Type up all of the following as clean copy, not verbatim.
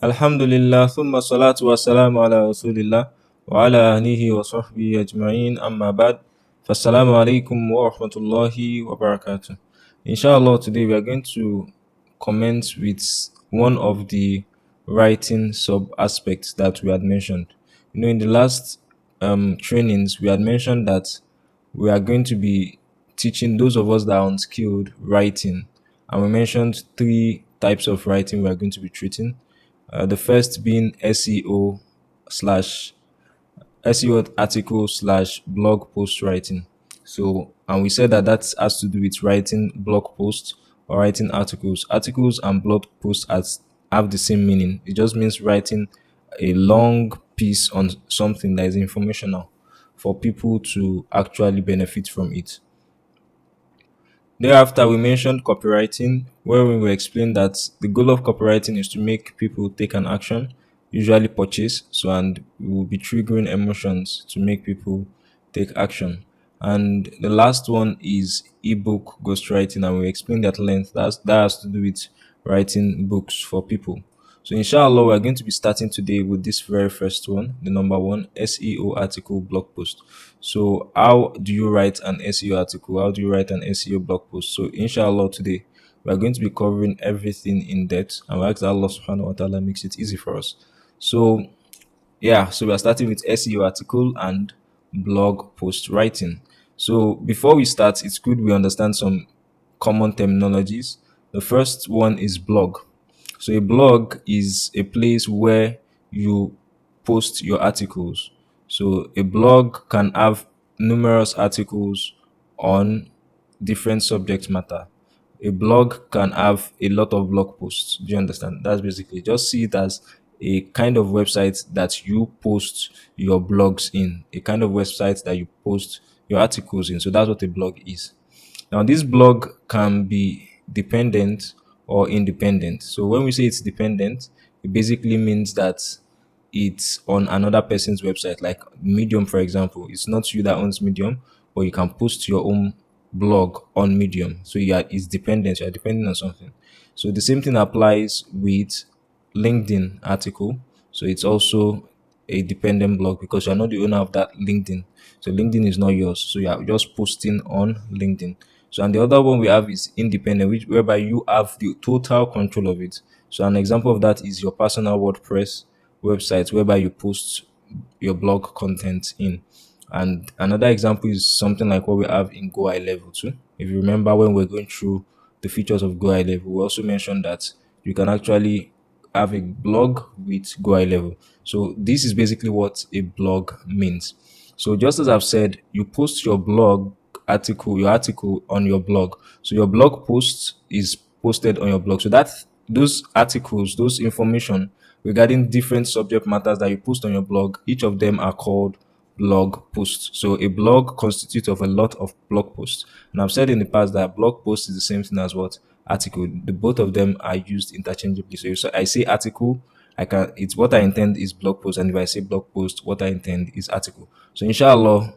Alhamdulillah, thumma salatu wa salamu ala rasulillah wa ala ahlihi wa sahbihi ajma'in amma ba'd. Fassalamu alaikum wa rahmatullahi wa barakatuh. Inshallah, today we are going to comment with one of the writing sub aspects that we had mentioned. In the last trainings, we had mentioned that we are going to be teaching those of us that are unskilled writing, and we mentioned three types of writing we are going to be treating. The first being SEO article slash blog post writing. So, and we said that that has to do with writing blog posts or writing articles. Articles and blog posts have the same meaning. It just means writing a long piece on something that is informational for people to actually benefit from it. Thereafter, we mentioned copywriting, where we explained that the goal of copywriting is to make people take an action, usually purchase. So, and we will be triggering emotions to make people take action. And the last one is ebook ghostwriting, and we explained at length that has to do with writing books for people. So, inshallah, we're going to be starting today with this very first one, the number one SEO article blog post. So, how do you write an SEO article? How do you write an SEO blog post? So, inshallah, today we are going to be covering everything in depth, and we ask that Allah subhanahu wa ta'ala makes it easy for us. So, yeah, so we are starting with SEO article and blog post writing. So, before we start, it's good we understand some common terminologies. The first one is blog. So a blog is a place where you post your articles. So a blog can have numerous articles on different subject matter. A blog can have a lot of blog posts. Do you understand? That's basically just see it as a kind of website that you post your blogs in, a kind of website that you post your articles in. So that's what a blog is. Now, this blog can be dependent or independent. So when we say it's dependent, it basically means that it's on another person's website, like Medium, for example. It's not you that owns Medium, but you can post your own blog on Medium. So yeah, it's dependent. You are dependent on something. So the same thing applies with LinkedIn article. So it's also a dependent blog because you're not the owner of that LinkedIn. So LinkedIn is not yours. So you're just posting on LinkedIn. So and the other one we have is independent, whereby you have the total control of it. So an example of that is your personal WordPress website, whereby you post your blog content in. And another example is something like what we have in Go High Level too. If you remember when we're going through the features of Go High Level, we also mentioned that you can actually have a blog with Go High Level. So this is basically what a blog means. So just as I've said, you post your article on your blog. So your blog post is posted on your blog. So that those articles, those information regarding different subject matters that you post on your blog, each of them are called blog posts. So a blog constitutes of a lot of blog posts. And I've said in the past that blog post is the same thing as what article. The both of them are used interchangeably. So I say article, it's what I intend is blog post, and if I say blog post, what I intend is article. So inshallah,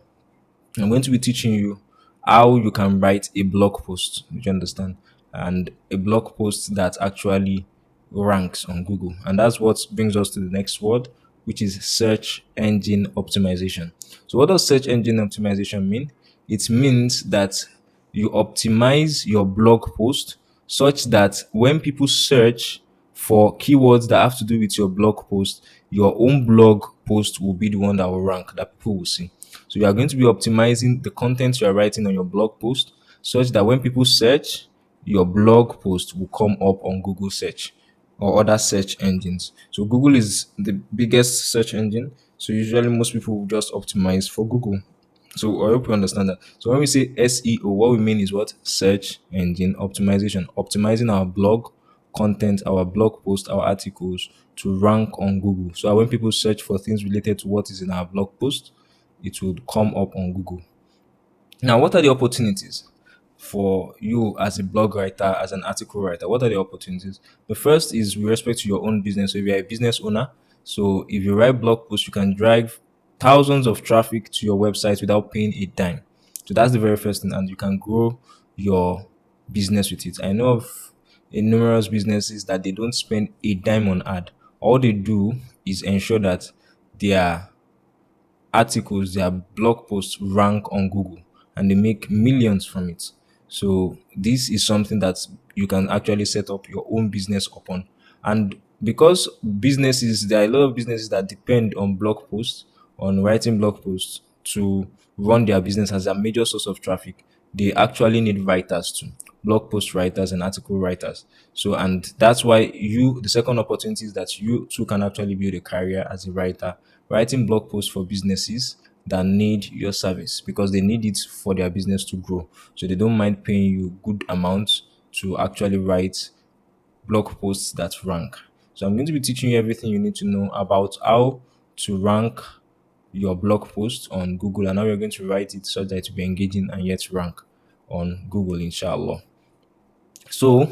I'm going to be teaching you how you can write a blog post. Do you understand? And a blog post that actually ranks on Google. And that's what brings us to the next word, which is search engine optimization. So, what does search engine optimization mean? It means that you optimize your blog post such that when people search for keywords that have to do with your blog post, your own blog post will be the one that will rank, that people will see. So you are going to be optimizing the content you are writing on your blog post such that when people search, your blog post will come up on Google search or other search engines. So Google is the biggest search engine. So usually most people will just optimize for Google. So I hope you understand that. So when we say SEO, what we mean is what? Search engine optimization. Optimizing our blog content, our blog post, our articles to rank on Google. So that when people search for things related to what is in our blog post, it would come up on Google. Now, what are the opportunities for you as a blog writer, as an article writer? What are the opportunities? The first is with respect to your own business. So if you're a business owner, so if you write blog posts, you can drive thousands of traffic to your website without paying a dime. So that's the very first thing, and you can grow your business with it. I know of numerous businesses that they don't spend a dime on ad. All they do is ensure that their articles, their blog posts rank on Google and they make millions from it. So this is something that you can actually set up your own business upon. And because businesses, there are a lot of businesses that depend on blog posts, on writing blog posts to run their business as a major source of traffic, they actually need writers too, blog post writers and article writers. So, and that's why the second opportunity is that you too can actually build a career as a writer, writing blog posts for businesses that need your service because they need it for their business to grow. So they don't mind paying you good amounts to actually write blog posts that rank. So I'm going to be teaching you everything you need to know about how to rank your blog post on Google and how you're going to write it so that it will be engaging and yet rank on Google, inshallah. So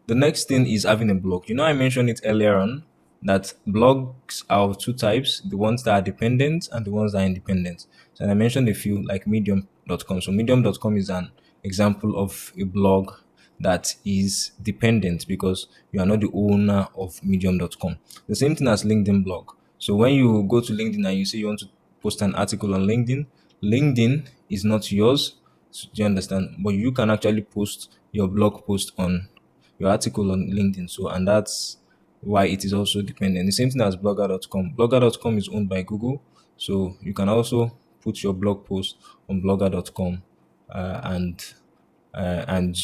the next thing is having a blog. I mentioned it earlier on that blogs are of two types, the ones that are dependent and the ones that are independent. So I mentioned a few like medium.com. So medium.com is an example of a blog that is dependent because you are not the owner of medium.com. The same thing as LinkedIn blog. So when you go to LinkedIn and you say you want to post an article on LinkedIn, LinkedIn is not yours. So do you understand? But you can actually post your blog post on your article on LinkedIn. So, and that's why it is also dependent. The same thing as blogger.com. Blogger.com is owned by Google. So you can also put your blog post on blogger.com and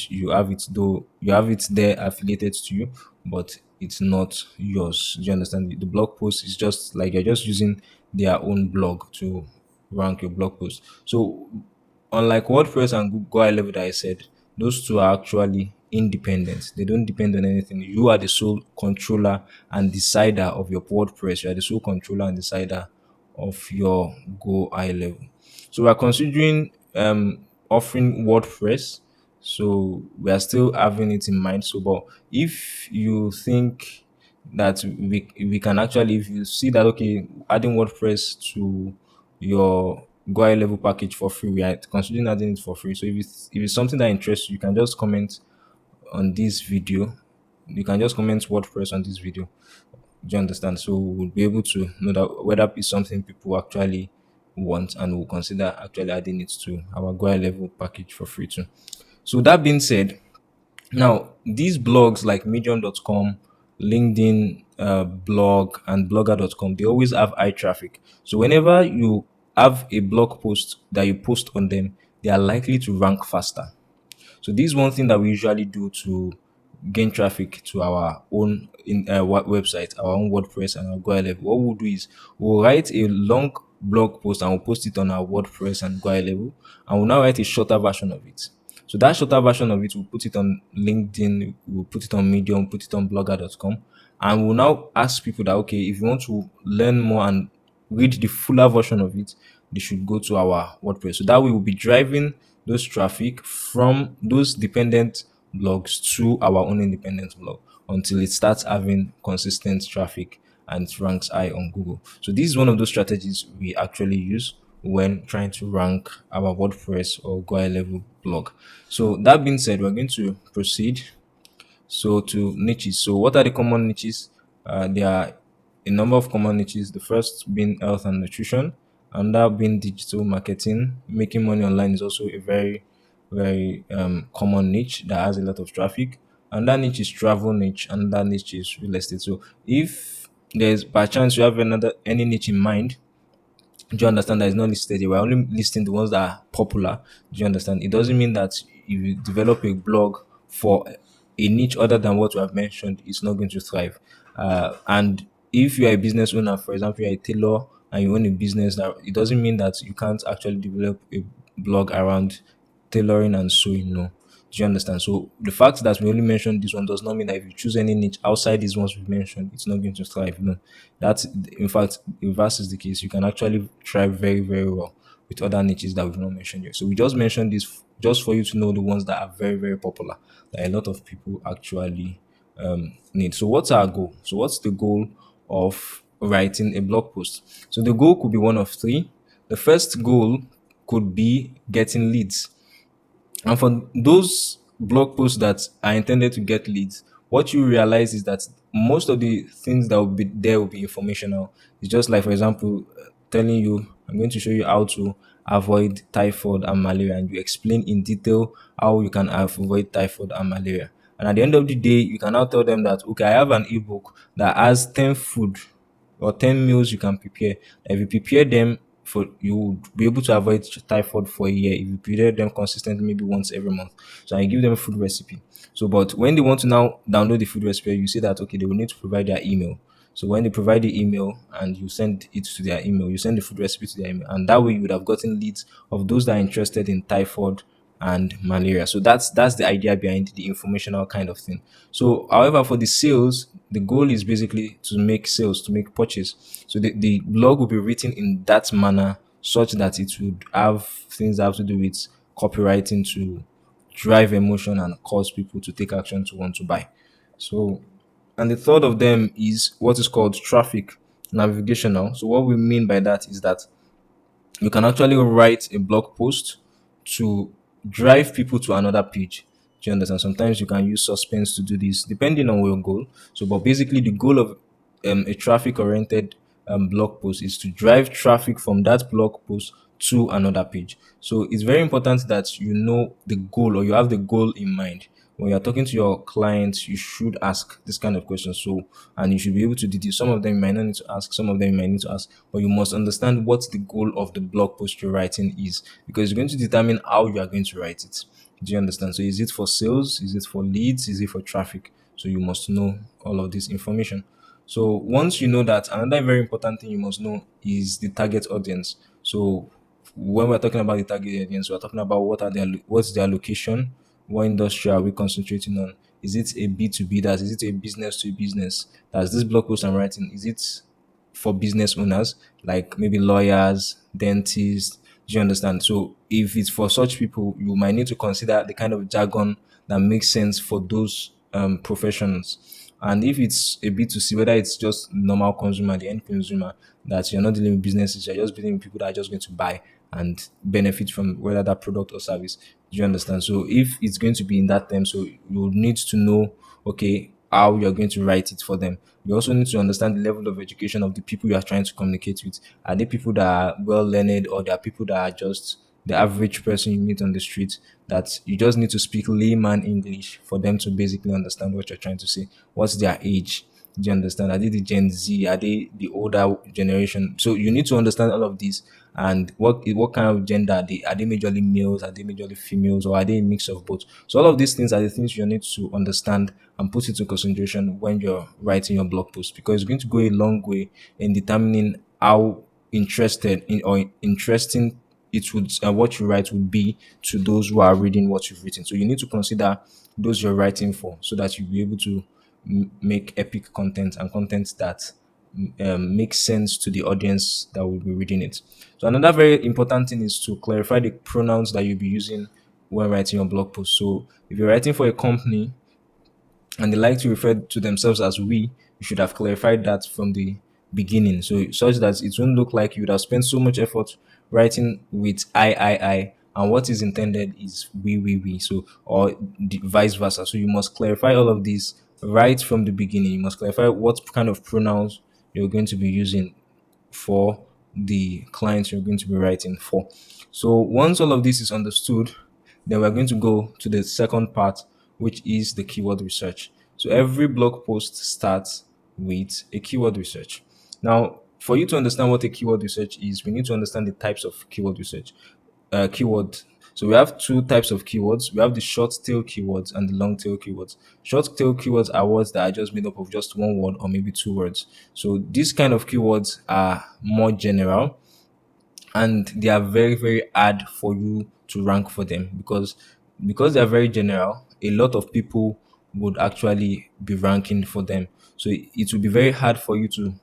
you have it, though you have it there affiliated to you, but it's not yours. Do you understand? The blog post is just like you're just using their own blog to rank your blog post. So unlike WordPress and Google High Level that I said, those two are actually independent. They don't depend on anything. You are the sole controller and decider of your WordPress. You are the sole controller and decider of your Go High Level. So we are considering offering WordPress. So we are still having it in mind. So, but if you think that we can actually, if you see that okay, adding WordPress to your Go High Level package for free, we are considering adding it for free. So if it's something that interests you, you can just comment on this video. You can just comment WordPress on this video. Do you understand? So we'll be able to know that whether it's something people actually want, and we'll consider actually adding it to our Go High Level package for free too. So that being said, now these blogs like medium.com, LinkedIn blog, and blogger.com, they always have high traffic. So whenever you have a blog post that you post on them, they are likely to rank faster. So this is one thing that we usually do to gain traffic to our own website, our own WordPress and our Go Level. What we'll do is we'll write a long blog post and we'll post it on our WordPress and Go Level, and we'll now write a shorter version of it. So that shorter version of it, we'll put it on LinkedIn, we'll put it on Medium, put it on blogger.com, and we'll now ask people that okay, if you want to learn more and read the fuller version of it, they should go to our WordPress. So that we will be driving those traffic from those dependent blogs to our own independent blog until it starts having consistent traffic and it ranks high on Google. So this is one of those strategies we actually use when trying to rank our WordPress or Go High Level blog. So that being said, we're going to proceed so to niches. So what are the common niches? There are a number of common niches. The first being health and nutrition, and that being digital marketing. Making money online is also a very, very common niche that has a lot of traffic. And that niche is travel niche, and that niche is real estate. So if there's by chance you have any niche in mind, do you understand that it's not listed here? We're only listing the ones that are popular. Do you understand? It doesn't mean that if you develop a blog for a niche other than what we have mentioned, it's not going to thrive. And if you are a business owner, for example, you're a tailor and you own a business, that it doesn't mean that you can't actually develop a blog around tailoring and sewing. No. Do you understand? So the fact that we only mentioned this one does not mean that if you choose any niche outside these ones we've mentioned, it's not going to thrive. No, that's in fact, the reverse is the case. You can actually thrive very, very well with other niches that we've not mentioned yet. So we just mentioned this just for you to know the ones that are very, very popular that a lot of people actually need. So what's our goal? So what's the goal of writing a blog post? So the goal could be one of three. The first goal could be getting leads. And for those blog posts that are intended to get leads, what you realize is that most of the things that will be there will be informational. It's just like, for example, telling you, I'm going to show you how to avoid typhoid and malaria, and you explain in detail how you can avoid typhoid and malaria. And at the end of the day, you can now tell them that, okay, I have an ebook that has 10 food or 10 meals you can prepare. If you prepare them for, you would be able to avoid typhoid for a year if you prepare them consistently, maybe once every month. So I give them a food recipe. So, but when they want to now download the food recipe, you say that, okay, they will need to provide their email. So when they provide the email and you send it to their email, you send the food recipe to their email, and that way you would have gotten leads of those that are interested in typhoid and malaria. So that's the idea behind the informational kind of thing. So, however, for the sales, the goal is basically to make sales, to make purchase. So the blog will be written in that manner such that it would have things that have to do with copywriting to drive emotion and cause people to take action to want to buy. So, and the third of them is what is called traffic navigational. So what we mean by that is that you can actually write a blog post to drive people to another page. Do you understand? Sometimes you can use suspense to do this, depending on your goal. So, but basically, the goal of a traffic-oriented blog post is to drive traffic from that blog post to another page. So, it's very important that you know the goal or you have the goal in mind. When you're talking to your clients, you should ask this kind of questions. So, and you should be able to deduce. Some of them you might not need to ask, some of them you might need to ask, but you must understand what the goal of the blog post you're writing is, because it's going to determine how you are going to write it. Do you understand? So, is it for sales? Is it for leads? Is it for traffic? So, you must know all of this information. So, once you know that, another very important thing you must know is the target audience. So, when we're talking about the target audience, we're talking about what's their location, what industry are we concentrating on? Is it a B2B? Is it a business to business? That's this blog post I'm writing. Is it for business owners, like maybe lawyers, dentists? Do you understand? So if it's for such people, you might need to consider the kind of jargon that makes sense for those professions. And if it's a B2C, whether it's just normal consumer, the end consumer, that you're not dealing with businesses, you're just dealing with people that are just going to buy and benefit from whether that product or service. Do you understand? So if it's going to be in that term, so you need to know, okay, how you're going to write it for them. You also need to understand the level of education of the people you are trying to communicate with. Are they people that are well learned, or they are people that are just the average person you meet on the street, that you just need to speak layman English for them to basically understand what you're trying to say? What's their age? Do you understand? Are they the Gen Z? Are they the older generation? So you need to understand all of these, and what kind of gender are they? Are they majorly males? Are they majorly females? Or are they a mix of both? So all of these things are the things you need to understand and put into consideration when you're writing your blog post, because it's going to go a long way in determining how interested in or interesting it would what you write would be to those who are reading what you've written. So you need to consider those you're writing for, so that you'll be able to make epic content and content that makes sense to the audience that will be reading it. So another very important thing is to clarify the pronouns that you'll be using when writing your blog post. So if you're writing for a company and they like to refer to themselves as we, you should have clarified that from the beginning. So such that it won't look like you would have spent so much effort writing with I, and what is intended is we. So, or the vice versa. So you must clarify all of these right from the beginning. You must clarify what kind of pronouns you're going to be using for the clients you're going to be writing for. So once all of this is understood, then we're going to go to the second part, which is the keyword research. So every blog post starts with a keyword research. Now, for you to understand what a keyword research is, we need to understand the types of keyword research. Keyword. So we have two types of keywords. We have the short tail keywords and the long tail keywords. Short tail keywords are words that are just made up of just one word or maybe two words. So these kind of keywords are more general, and they are very hard for you to rank for them, because they are very general. A lot of people would actually be ranking for them, so it will be very hard for you to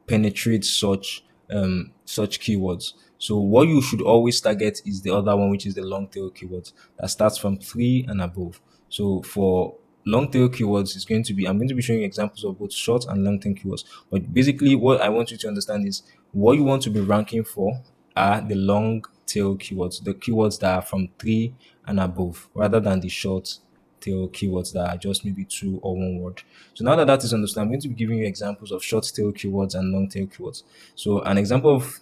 penetrate such keywords. So what you should always target is the other one, which is the long tail keywords that starts from 3 and above. So for long tail keywords, is going to be I'm going to be showing you examples of both short and long tail keywords. But basically, what I want you to understand is what you want to be ranking for are the long tail keywords, the keywords that are from 3 and above, rather than the short tail keywords that are just maybe two or one word. So now that that is understood, I'm going to be giving you examples of short tail keywords and long tail keywords. So an example of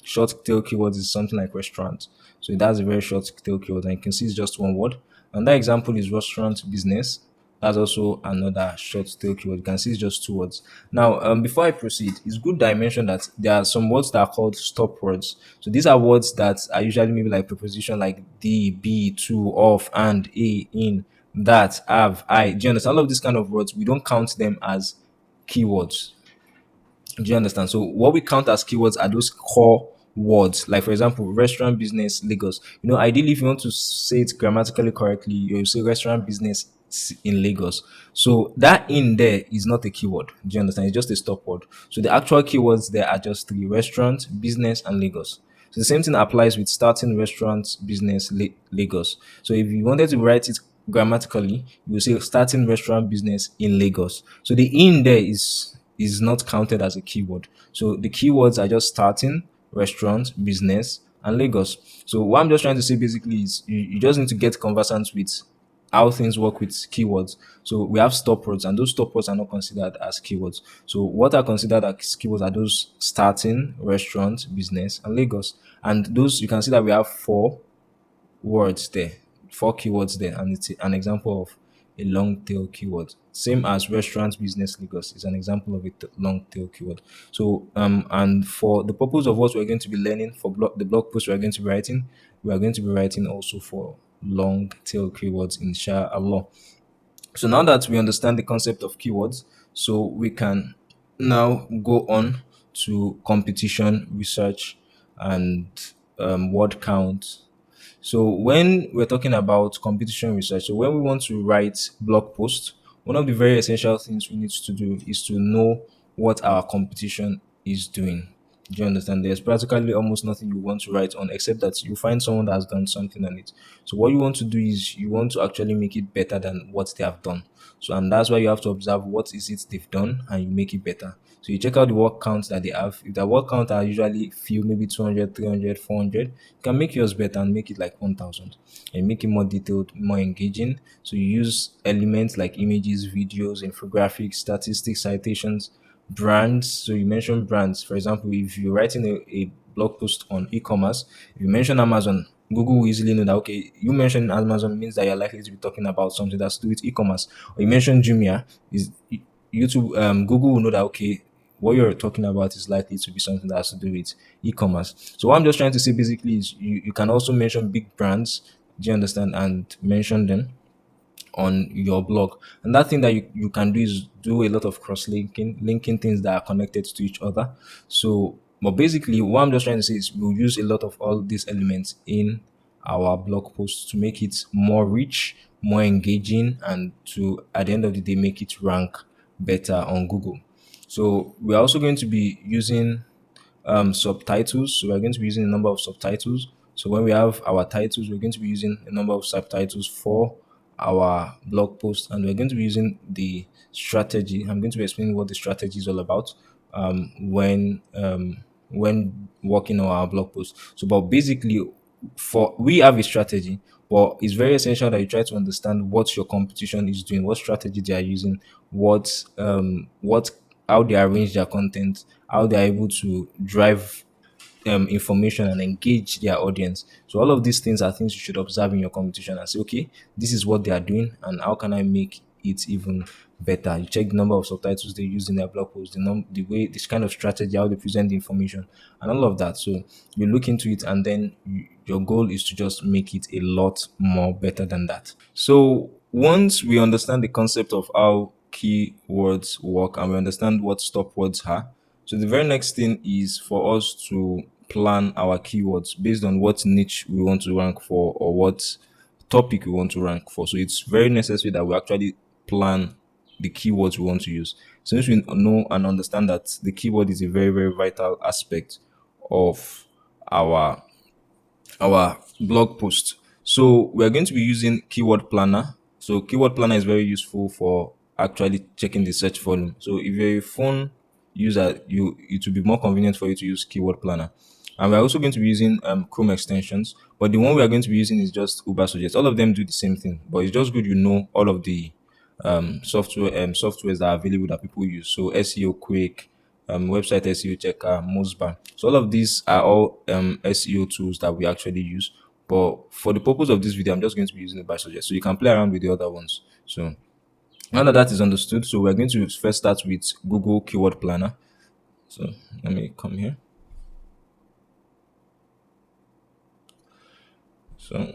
short tail keywords is something like restaurant. So that's a very short tail keyword, and you can see it's just one word. And that example is restaurant business. That's also another short tail keyword. You can see it's just two words. Now, before I proceed, it's good that I mentioned that there are some words that are called stop words. So these are words that are usually maybe like preposition like the, be, to, of, and, a, in, that, have, I. Do you understand? All of these kind of words, we don't count them as keywords. Do you understand? So what we count as keywords are those core words. Like for example, restaurant business Lagos. Ideally, if you want to say it grammatically correctly, you say restaurant business in Lagos. So that in there is not a keyword. Do you understand? It's just a stop word. So the actual keywords there are just three: restaurant, business, and Lagos. So the same thing applies with starting restaurant business Lagos. So if you wanted to write it grammatically, you will say starting restaurant business in Lagos. So the in there is not counted as a keyword. So the keywords are just starting, restaurant, business, and Lagos. So what I'm just trying to say basically is you just need to get conversant with how things work with keywords. So we have stop words, and those stop words are not considered as keywords. So what are considered as keywords are those starting, restaurant, business, and Lagos. And those you can see that we have words there, four keywords there, and it's an example of a long tail keyword. Same as restaurant business Lagos is an example of a long tail keyword. So and for the purpose of what we're going to be learning for the blog post we're going to be writing, we are going to be writing also for long tail keywords inshallah. So now that we understand the concept of keywords, so we can now go on to competition research and word count. So when we're talking about competition research, so when we want to write blog posts, one of the very essential things we need to do is to know what our competition is doing. Do you understand? There's practically almost nothing you want to write on except that you find someone that has done something on it. So what you want to do is you want to actually make it better than what they have done. So and that's why you have to observe what is it they've done and you make it better. So you check out the work counts that they have. If the work count are usually few, maybe 200, 300, 400, you can make yours better and make it like 1000 and make it more detailed, more engaging. So you use elements like images, videos, infographics, statistics, citations, brands. So you mentioned brands. For example, if you're writing a blog post on e-commerce, if you mention Amazon, Google will easily know that okay, you mentioned Amazon means that you're likely to be talking about something that's to do with e-commerce. Or you mentioned Jumia, is YouTube Google will know that okay, what you're talking about is likely to be something that has to do with e-commerce. So what I'm just trying to say basically is you can also mention big brands, do you understand, and mention them on your blog. And that thing that you can do is do a lot of cross-linking, linking things that are connected to each other. So but basically what I'm just trying to say is we'll use a lot of all these elements in our blog posts to make it more rich, more engaging, and to at the end of the day make it rank better on Google. So we're also going to be using subtitles. So we're going to be using a number of subtitles. So when we have our titles, we're going to be using a number of subtitles for our blog post, and we're going to be using the strategy. I'm going to be explaining what the strategy is all about when working on our blog post. So, but basically, for we have a strategy, but it's very essential that you try to understand what your competition is doing, what strategy they are using, what how they arrange their content, how they are able to drive information and engage their audience. So all of these things are things you should observe in your competition and say, okay, this is what they are doing, and how can I make it even better? You check the number of subtitles they use in their blog post, the way, this kind of strategy, how they present the information, and all of that. So you look into it, and then your goal is to just make it a lot more better than that. So once we understand the concept of how keywords work and we understand what stop words are, so the very next thing is for us to plan our keywords based on what niche we want to rank for or what topic we want to rank for. So it's very necessary that we actually plan the keywords we want to use. Since we know and understand that the keyword is a very, very vital aspect of our blog post. So we are going to be using keyword planner. So keyword planner is very useful for actually checking the search volume. So if you're a phone user, it will be more convenient for you to use keyword planner. And we're also going to be using Chrome extensions, but the one we are going to be using is just Uber Suggest. All of them do the same thing, but it's just good you know all of the softwares that are available that people use. So SEO Quick, website SEO Checker, Mosbar. So all of these are all SEO tools that we actually use. But for the purpose of this video, I'm just going to be using Uber Suggest. So you can play around with the other ones. So now that that is understood, so we're going to first start with Google Keyword Planner. So let me come here. So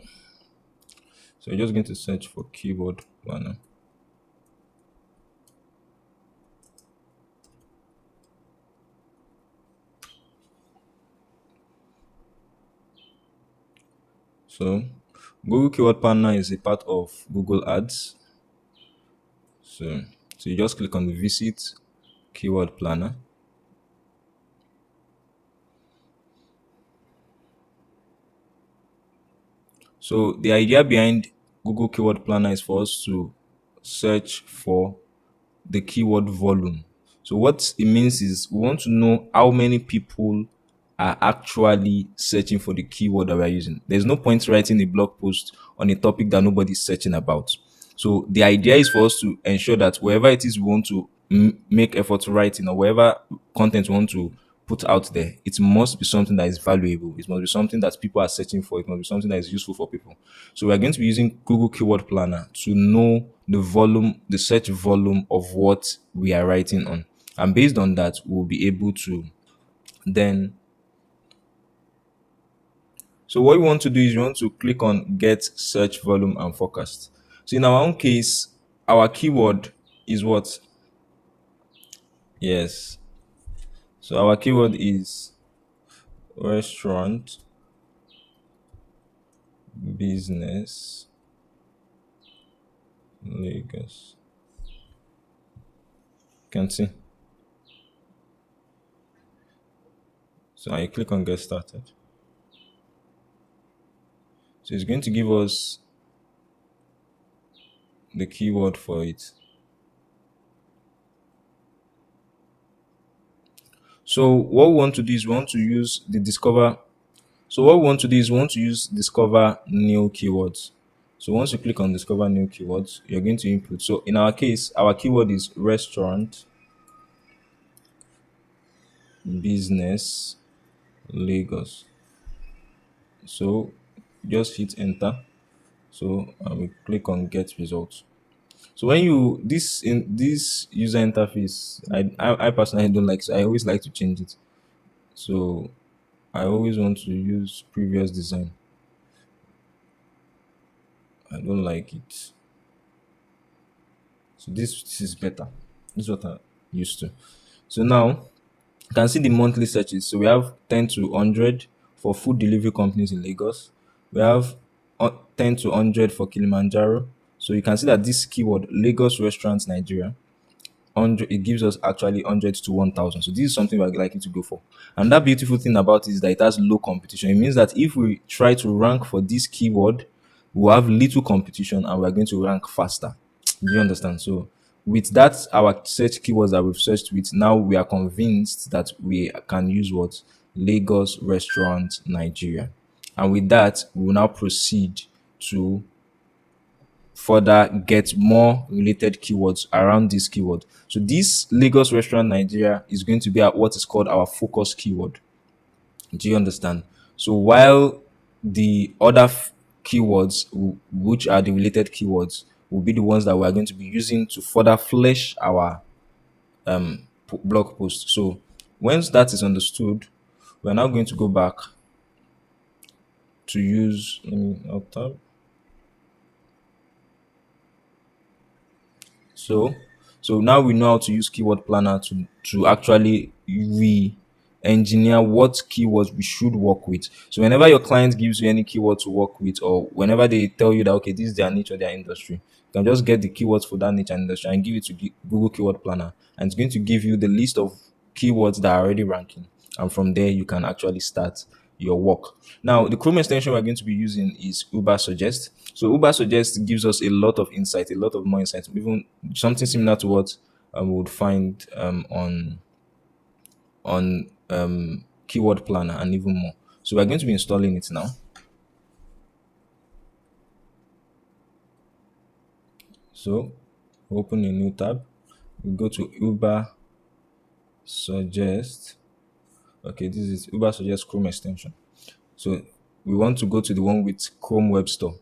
so you're just going to search for Keyword Planner. So Google Keyword Planner is a part of Google Ads. So so you just click on the Visit Keyword Planner. So the idea behind Google Keyword Planner is for us to search for the keyword volume. So what it means is we want to know how many people are actually searching for the keyword that we're using. There's no point writing a blog post on a topic that nobody's searching about. So the idea is for us to ensure that wherever it is we want to make effort to write in, or wherever content we want to put out there, it must be something that is valuable. It must be something that people are searching for. It must be something that is useful for people. So we're going to be using Google Keyword Planner to know the volume, the search volume of what we are writing on. And based on that, we'll be able to then. So what we want to do is we want to click on Get Search Volume and Forecast. So in our own case, our keyword is what? Yes. So our keyword is restaurant business Lagos. Can see. So I click on Get Started. So it's going to give us the keyword for it. So what we want to do is we want to use the discover. So what we want to do is we want to use discover new keywords. So once you click on discover new keywords, you're going to input. So in our case, our keyword is restaurant business Lagos. So just hit enter. So I will click on get results. So when you this in this user interface, I personally don't like. So I always like to change it. So I always want to use previous design. I don't like it. So this is better. This is what I'm used to. So now you can see the monthly searches. So we have 10 to 100 for food delivery companies in Lagos. We have 10 to 100 for Kilimanjaro. So you can see that this keyword, Lagos restaurants Nigeria, 100, it gives us actually 100 to 1000. So this is something we're likely to go for. And that beautiful thing about it is that it has low competition. It means that if we try to rank for this keyword, we'll have little competition and we're going to rank faster. Do you understand? So with that, our search keywords that we've searched with, now we are convinced that we can use what? Lagos restaurant Nigeria. And with that, we will now proceed to further get more related keywords around this keyword. So this Lagos restaurant Nigeria is going to be what is called our focus keyword. Do you understand? So while the other keywords, which are the related keywords, will be the ones that we're going to be using to further flesh our blog post. So once that is understood, we're now going to go back to use. Let me up tab. So, so now we know how to use Keyword Planner to actually re-engineer what keywords we should work with. So whenever your client gives you any keyword to work with, or whenever they tell you that okay, this is their niche or their industry, you can just get the keywords for that niche and industry and give it to Google Keyword Planner, and it's going to give you the list of keywords that are already ranking, and from there you can actually start your work. Now, the Chrome extension we're going to be using is Uber Suggest. So Uber Suggest gives us a lot of insight, a lot of more insight, even something similar to what we would find on Keyword Planner, and even more. So we're going to be installing it now. So open a new tab. We go to Uber Suggest. Okay, this is Uber Suggest Chrome extension. So we want to go to the one with Chrome Web Store.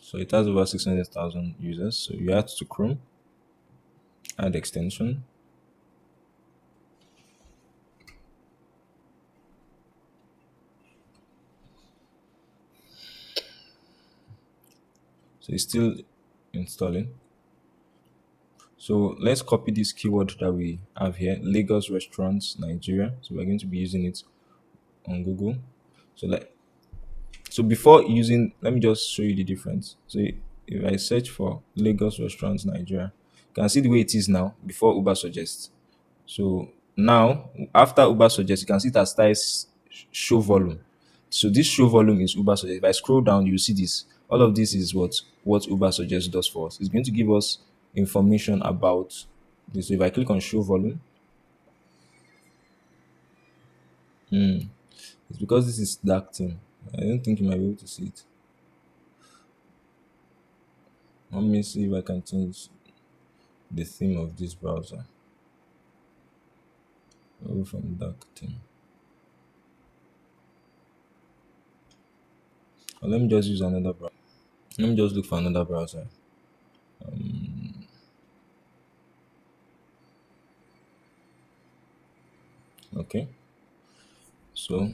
So it has over 600,000 users. So you add to Chrome, add extension. So it's still installing. So let's copy this keyword that we have here, Lagos restaurants, Nigeria. So we're going to be using it on Google. So before using, let me just show you the difference. So if I search for Lagos restaurants, Nigeria, you can see the way it is now before Uber Suggest. So now after Uber Suggest, you can see it as ties show volume. So this show volume is Uber Suggest. If I scroll down, you see this. All of this is what Uber Suggest does for us. It's going to give us information about this. So if I click on show volume, it's because this is dark theme. I don't think you might be able to see it. Let me see if I can change the theme of this browser. Go from dark theme. Or let me just use another browser. Let me just look for another browser. Okay. So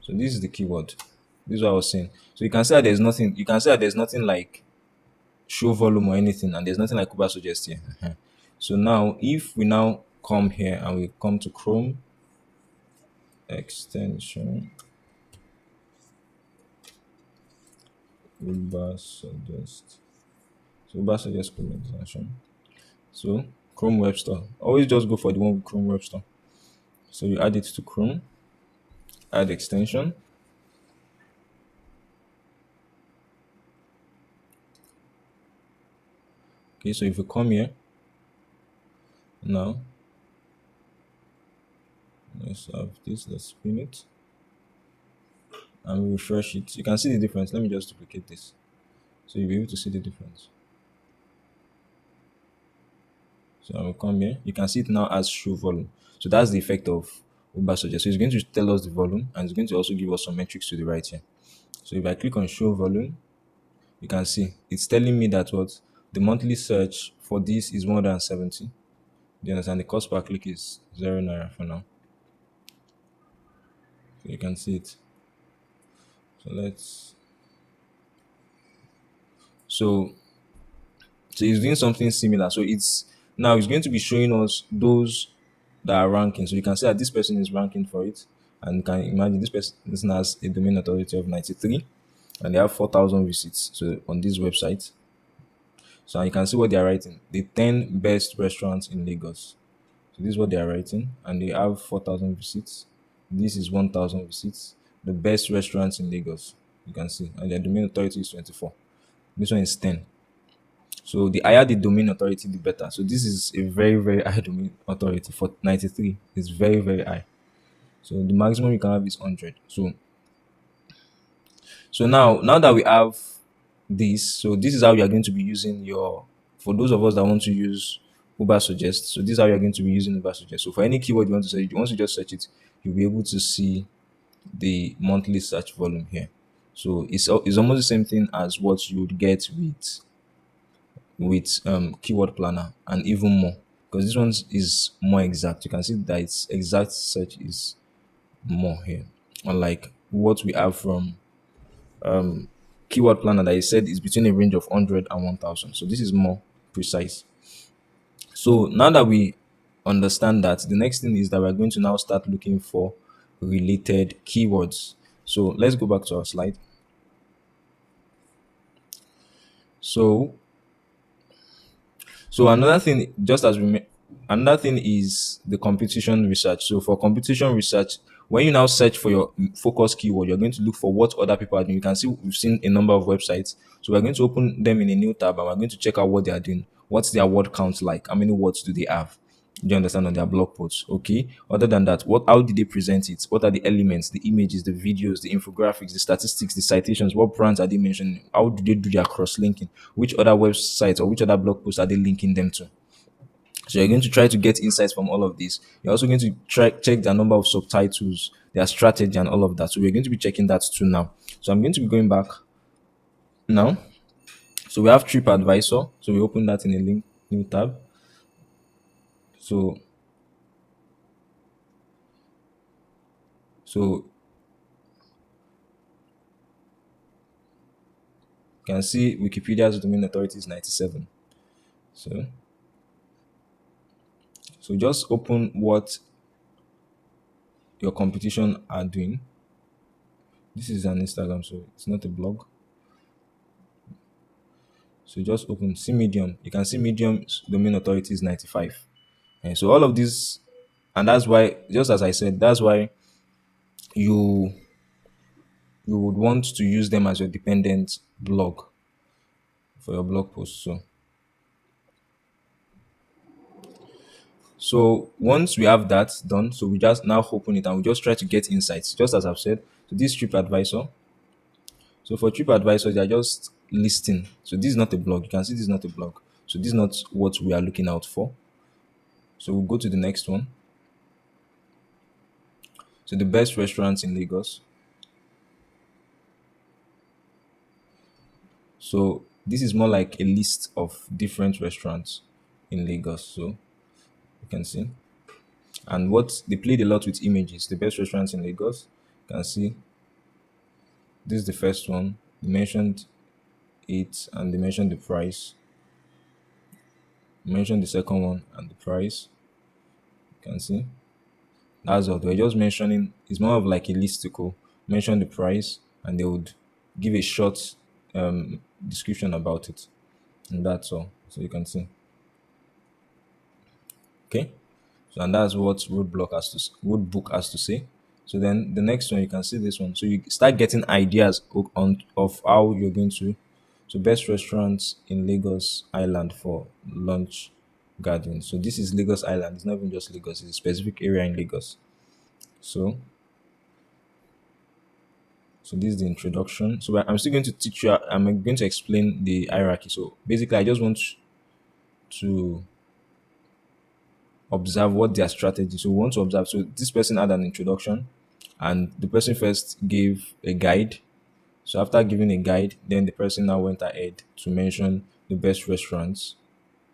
this is the keyword. This is what I was saying. So you can see that there's nothing. You can see that there's nothing like show volume or anything, and there's nothing like Uber Suggest here. So now, if we now come here and we come to Chrome extension, Uber Suggest. So Uber Suggest Chrome extension. So Chrome Web Store. Always just go for the one with Chrome Web Store. So you add it to Chrome, add extension. Okay, so if you come here now, let's have this, let's spin it and we refresh it. You can see the difference. Let me just duplicate this so you'll be able to see the difference. So I will come here. You can see it now as show volume. So that's the effect of Uber Suggest. So it's going to tell us the volume and it's going to also give us some metrics to the right here. So if I click on show volume, you can see it's telling me that what the monthly search for this is more than 70. Do you understand? The cost per click is 0 naira for now. So you can see it. So it's doing something similar. So it's going to be showing us those that are ranking. So you can see that this person is ranking for it, and you can imagine this person has a domain authority of 93 and they have 4,000 visits so on this website. So you can see what they are writing: the 10 best restaurants in Lagos. So this is what they are writing, and they have 4,000 visits. This is 1,000 visits. The best restaurants in Lagos, you can see, and their domain authority is 24. This one is 10. So the higher the domain authority, the better. So this is a very, very high domain authority for 93. It's very, very high. So the maximum you can have is 100. So now that we have this, so this is how you are going to be using for those of us that want to use Uber Suggest. So this is how you are going to be using Uber Suggest. So for any keyword you want to search, once you just search it, you'll be able to see the monthly search volume here. So it's almost the same thing as what you would get with Keyword Planner, and even more, because this one is more exact. You can see that its exact search is more here, unlike what we have from Keyword Planner that I said is between a range of 100 and 1,000. So this is more precise. So now that we understand that, the next thing is that we're going to now start looking for related keywords. So let's go back to our slide. So another thing, another thing is the competition research. So for competition research, when you now search for your focus keyword, you're going to look for what other people are doing. You can see we've seen a number of websites. So we're going to open them in a new tab and we're going to check out what they are doing. What's their word count like? How many words do they have? Do you understand, on their blog posts? Okay. Other than that, what how did they present it? What are the elements, the images, the videos, the infographics, the statistics, the citations? What brands are they mentioning? How do they do their cross-linking? Which other websites or which other blog posts are they linking them to? So you're going to try to get insights from all of this. You're also going to try check the number of subtitles, their strategy, and all of that. So we're going to be checking that too now. So I'm going to be going back now. So we have TripAdvisor. So we open that in a link new tab. So so you can see Wikipedia's domain authority is 97. So just open what your competition are doing. This is an Instagram, so it's not a blog. So just open, see Medium. You can see Medium's domain authority is 95. And so all of this, and that's why, just as I said, that's why you you would want to use them as your dependent blog for your blog post. So once we have that done, so we just now open it and we just try to get insights, just as I've said. So this TripAdvisor. So for TripAdvisor, they are just listing. So this is not a blog. You can see this is not a blog. So this is not what we are looking out for. So we'll go to the next one. So the best restaurants in Lagos. So this is more like a list of different restaurants in Lagos. So you can see. And what they played a lot with images. The best restaurants in Lagos. You can see this is the first one. They mentioned it and they mentioned the price. They mentioned the second one and the price. You can see. That's all. They were just mentioning, it's more of like a listicle. Mention the price and they would give a short description about it. And that's all. So you can see. Okay. So and that's what Roadbook has to say. So then the next one, you can see this one. So you start getting ideas on of how you're going to. So best restaurants in Lagos Island for lunch garden. So this is Lagos Island. It's not even just Lagos. It's a specific area in Lagos. So this is the introduction. So I'm still going to teach you. I'm going to explain the hierarchy. So basically, I just want to observe what their strategy. So we want to observe. So this person had an introduction, and the person first gave a guide. So after giving a guide, then the person now went ahead to mention the best restaurants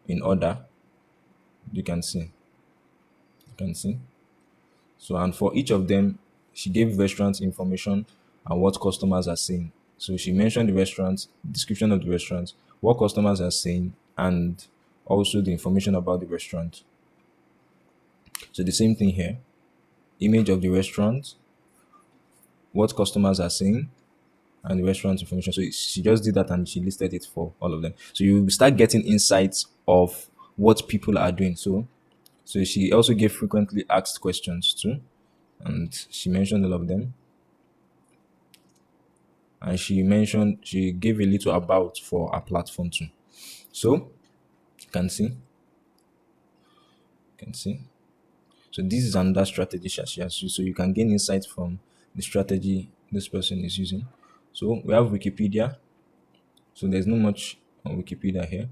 in order. You can see. You can see. So and for each of them, she gave restaurant information and what customers are saying. So she mentioned the restaurant, description of the restaurant, what customers are saying, and also the information about the restaurant. So the same thing here. Image of the restaurant, what customers are saying, and the restaurant information. So she just did that and she listed it for all of them. So you start getting insights of what people are doing. So she also gave frequently asked questions too, and she mentioned all of them. And she gave a little about for our platform too. So you can see, you can see. So this is another strategy she has used. So you can gain insight from the strategy this person is using. So we have Wikipedia. So there's not much on Wikipedia here.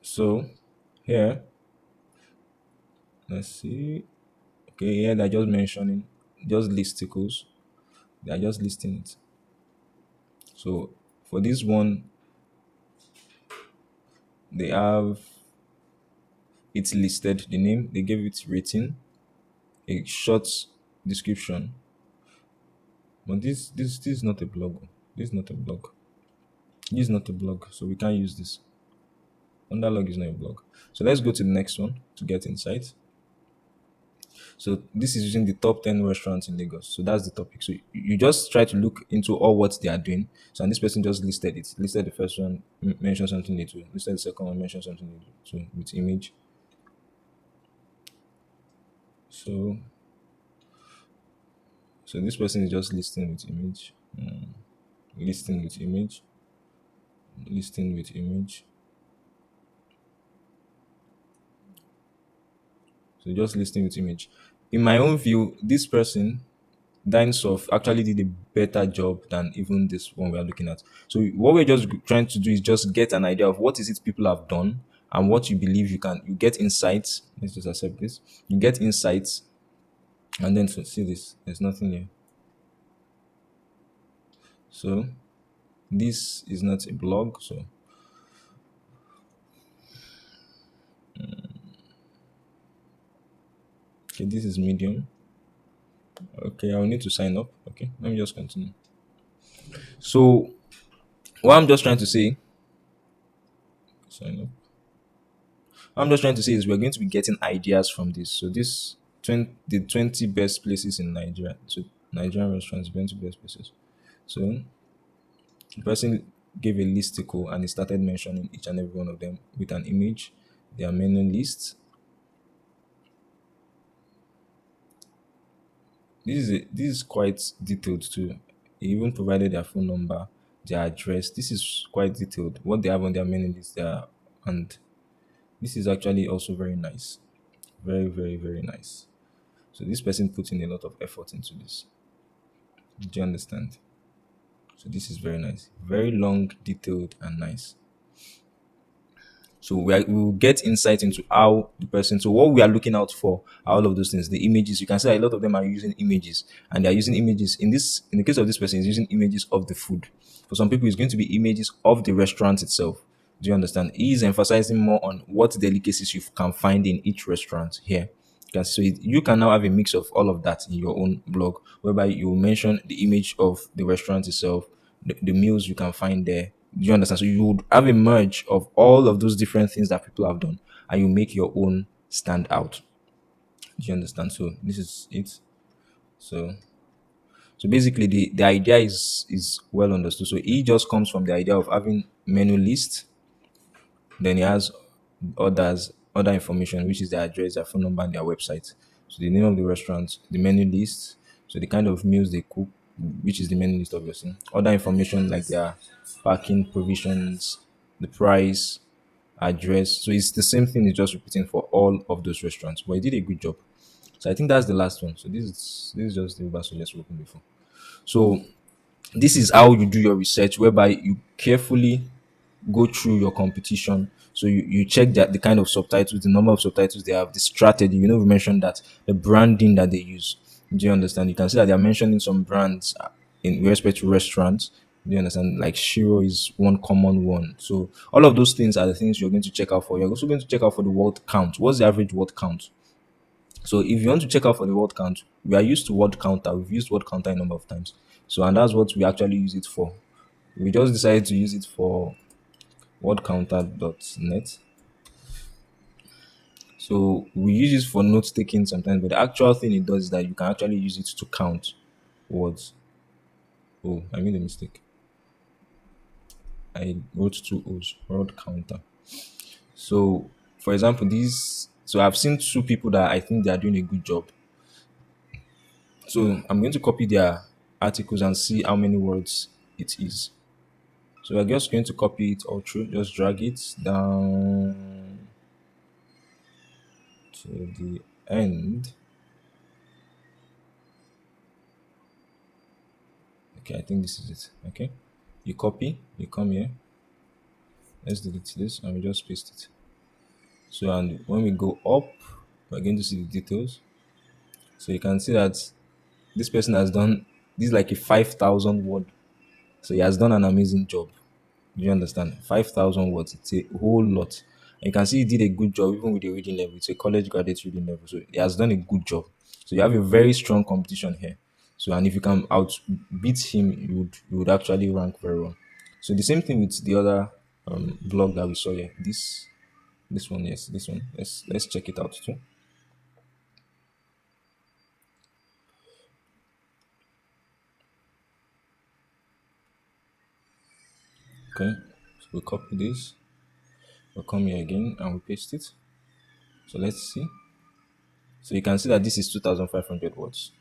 So here, let's see. Okay, here they're just mentioning just listicles. They are just listing it. So for this one, they have it's listed, the name, they gave it rating, a short description. But this is not a blog. This is not a blog. This is not a blog, so we can't use this. Underlog is not a blog. So let's go to the next one to get insight. So this is using the top 10 restaurants in Lagos. So that's the topic. So you just try to look into all what they are doing. So and this person just listed it. Listed the first one, mentioned something little. Listed the second one, mentioned something little. So with image. So this person is just listing with image. Listing with image. Listing with image. So just listing with image. In my own view, this person, Dinosoft, actually did a better job than even this one we are looking at. So what we're just trying to do is just get an idea of what is it people have done and what you believe you get insights. Let's just accept this. You get insights, and then to see this, there's nothing here. So this is not a blog. So okay, this is Medium. Okay, I'll need to sign up. Okay, let me just continue. So what I'm just trying to say, sign up. What I'm just trying to say is we're going to be getting ideas from this. So this 20, the 20 best places in Nigeria. So Nigerian restaurants, 20 best places. So the person gave a listicle and he started mentioning each and every one of them with an image, their menu list. This is quite detailed too. He even provided their phone number, their address. This is quite detailed. What they have on their menu list there, and this is actually also very nice. Very, very, very nice. So this person put in a lot of effort into this. Do you understand? So this is very nice. Very long, detailed, and nice. So we will get insight into how the person. So what we are looking out for are all of those things. The images. You can see a lot of them are using images, and they are using images. In the case of this person, is using images of the food. For some people, it's going to be images of the restaurant itself. Do you understand? He is emphasizing more on what delicacies you can find in each restaurant here. You can now have a mix of all of that in your own blog, whereby you mention the image of the restaurant itself, the meals you can find there. Do you understand? So you would have a merge of all of those different things that people have done, and you make your own stand out. Do you understand? So this is it. So basically the idea is well understood. So he just comes from the idea of having menu list, then he has other information, which is their address, their phone number, and their website. So the name of the restaurant, the menu list, so the kind of meals they cook, which is the menu list obviously. Other information like their parking provisions, the price, address. So it's the same thing, it's just repeating for all of those restaurants. But he did a good job. So I think that's the last one. So this is just the verse we just spoken before. So this is how you do your research, whereby you carefully go through your competition. So you check that the kind of subtitles, the number of subtitles they have, the strategy. You know, we mentioned that the branding that they use. Do you understand? You can see that they are mentioning some brands in respect to restaurants. Do you understand? Like Shiro is one common one. So all of those things are the things you're going to check out for. You're also going to check out for the word count. What's the average word count? So if you want to check out for the word count, we are used to word counter. We've used word counter a number of times. So and that's what we actually use it for. We just decided to use it for wordcounter.net. So we use it for note taking sometimes, but the actual thing it does is that you can actually use it to count words. Oh, I made a mistake. I wrote two O's, word counter. So, for example, I've seen two people that I think they are doing a good job. So I'm going to copy their articles and see how many words it is. So we're just going to copy it all through, just drag it down to the end. Okay, I think this is it. Okay, you copy, you come here. Let's delete this and we just paste it. So, and when we go up, we're going to see the details. So you can see that this person has done this is like a 5,000 word. So he has done an amazing job. Do you understand? 5,000 words. It's a whole lot. And you can see he did a good job even with the reading level. It's a college graduate reading level. So he has done a good job. So you have a very strong competition here. So and if you can outbeat him, you would actually rank very well. So the same thing with the other blog that we saw here. This one, yes, this one. Let's check it out too. Okay. So we copy this. We'll come here again and we paste it. So let's see. So you can see that this is 2,500 words.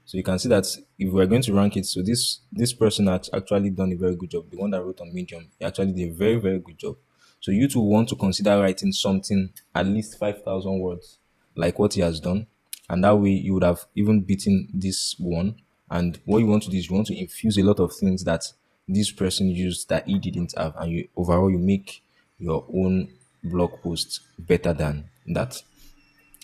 So you can see that if we're going to rank it, so this person has actually done a very good job. The one that wrote on Medium, he actually did a very, very good job. So you two want to consider writing something at least 5,000 words. like what he has done, and that way you would have even beaten this one. And what you want to do is you want to infuse a lot of things that this person used that he didn't have, and you overall you make your own blog post better than that.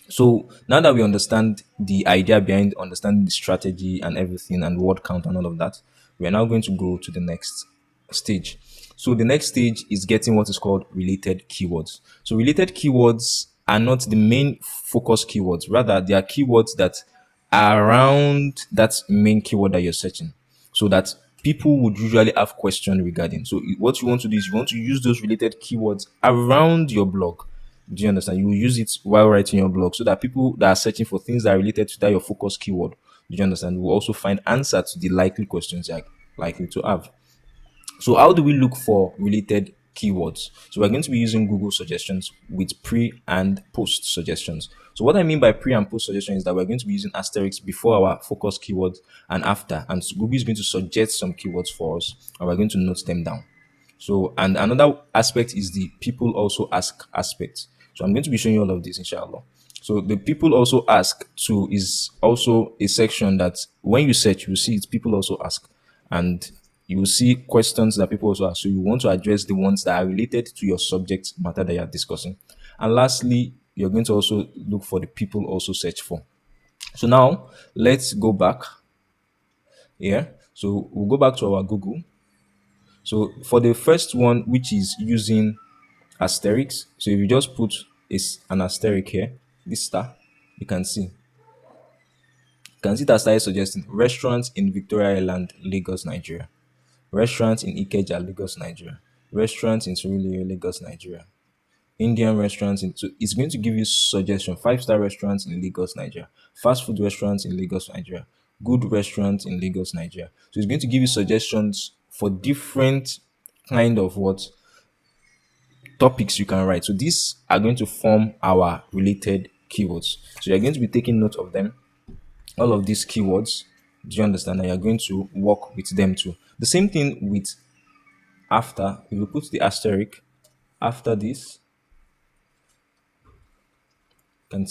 So now that we understand the idea behind understanding the strategy and everything and word count and all of that, we are now going to go to the next stage. So the next stage is getting what is called related keywords. So related keywords are not the main focus keywords, rather they are keywords that are around that main keyword that you're searching. So that people would usually have questions regarding. So what you want to do is you want to use those related keywords around your blog. Do you understand? You will use it while writing your blog so that people that are searching for things that are related to that your focus keyword, do you understand, will also find answer to the likely questions you're likely to have. So how do we look for related keywords? So we're going to be using Google suggestions with pre and post suggestions. So what I mean by pre and post suggestion is that we're going to be using asterisks before our focus keywords and after. And so Google is going to suggest some keywords for us and we're going to note them down. So, and another aspect is the people also ask aspect. So I'm going to be showing you all of this, inshallah. So the people also ask too is also a section that when you search, you see it, people also ask. And you will see questions that people also ask. So you want to address the ones that are related to your subject matter that you're discussing. And lastly, you're going to also look for the people also search for. So now let's go back here. So we'll go back to our Google. So for the first one, which is using asterisks, so if you just put an asterisk here, this star, you can see. You can see that started suggesting restaurants in Victoria Island, Lagos, Nigeria. Restaurants in Ikeja, Lagos, Nigeria. Restaurants in Surulere, Lagos, Nigeria. Indian restaurants in, so it's going to give you suggestion. 5-star restaurants in Lagos, Nigeria. Fast food restaurants in Lagos, Nigeria. Good restaurants in Lagos, Nigeria. So it's going to give you suggestions for different kind of what topics you can write. So these are going to form our related keywords. So you're going to be taking note of them, all of these keywords. Do you understand? And you're going to work with them too. The same thing with after. If you put the asterisk after this, you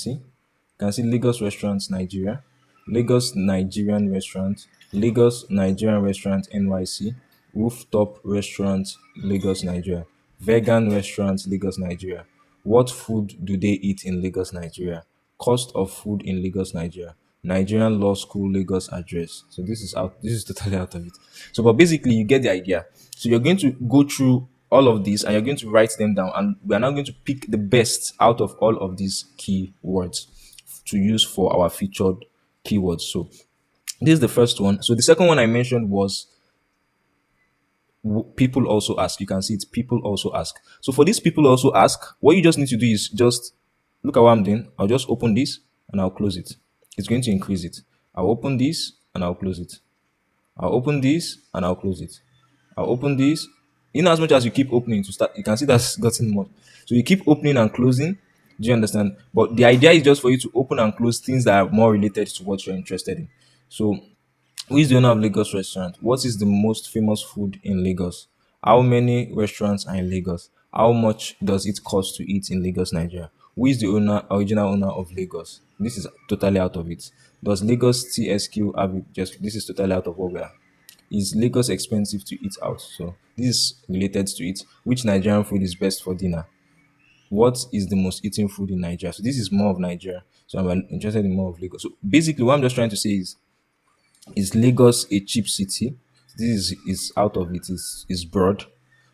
can see Lagos restaurants Nigeria, Lagos Nigerian restaurant, Lagos Nigerian restaurant NYC, rooftop restaurant Lagos Nigeria, vegan restaurant Lagos Nigeria. What food do they eat in Lagos Nigeria? Cost of food in Lagos Nigeria. Nigerian Law School Lagos address. So this is out. This is totally out of it. So, but basically, you get the idea. So you're going to go through all of these and you're going to write them down, and we are now going to pick the best out of all of these keywords to use for our featured keywords. So this is the first one. So the second one I mentioned was people also ask. You can see it. People also ask. So for these people also ask, what you just need to do is just look at what I'm doing. I'll just open this and I'll close it. It's going to increase it. I'll open this and I'll close it. I'll open this and I'll close it. I'll open this. In as much as you keep opening to start, you can see that's gotten more. So you keep opening and closing. Do you understand? But the idea is just for you to open and close things that are more related to what you're interested in. So who is the owner of Lagos restaurant? What is the most famous food in Lagos? How many restaurants are in Lagos? How much does it cost to eat in Lagos, Nigeria? Who is the original owner of Lagos? This is totally out of it. Does Lagos TSQ have it? Just this is totally out of what we are. Is Lagos expensive to eat out? So this is related to it. Which Nigerian food is best for dinner? What is the most eaten food in Nigeria? So this is more of Nigeria. So I'm interested in more of Lagos. So basically, what I'm just trying to say is Lagos a cheap city? This is out of it. Is broad.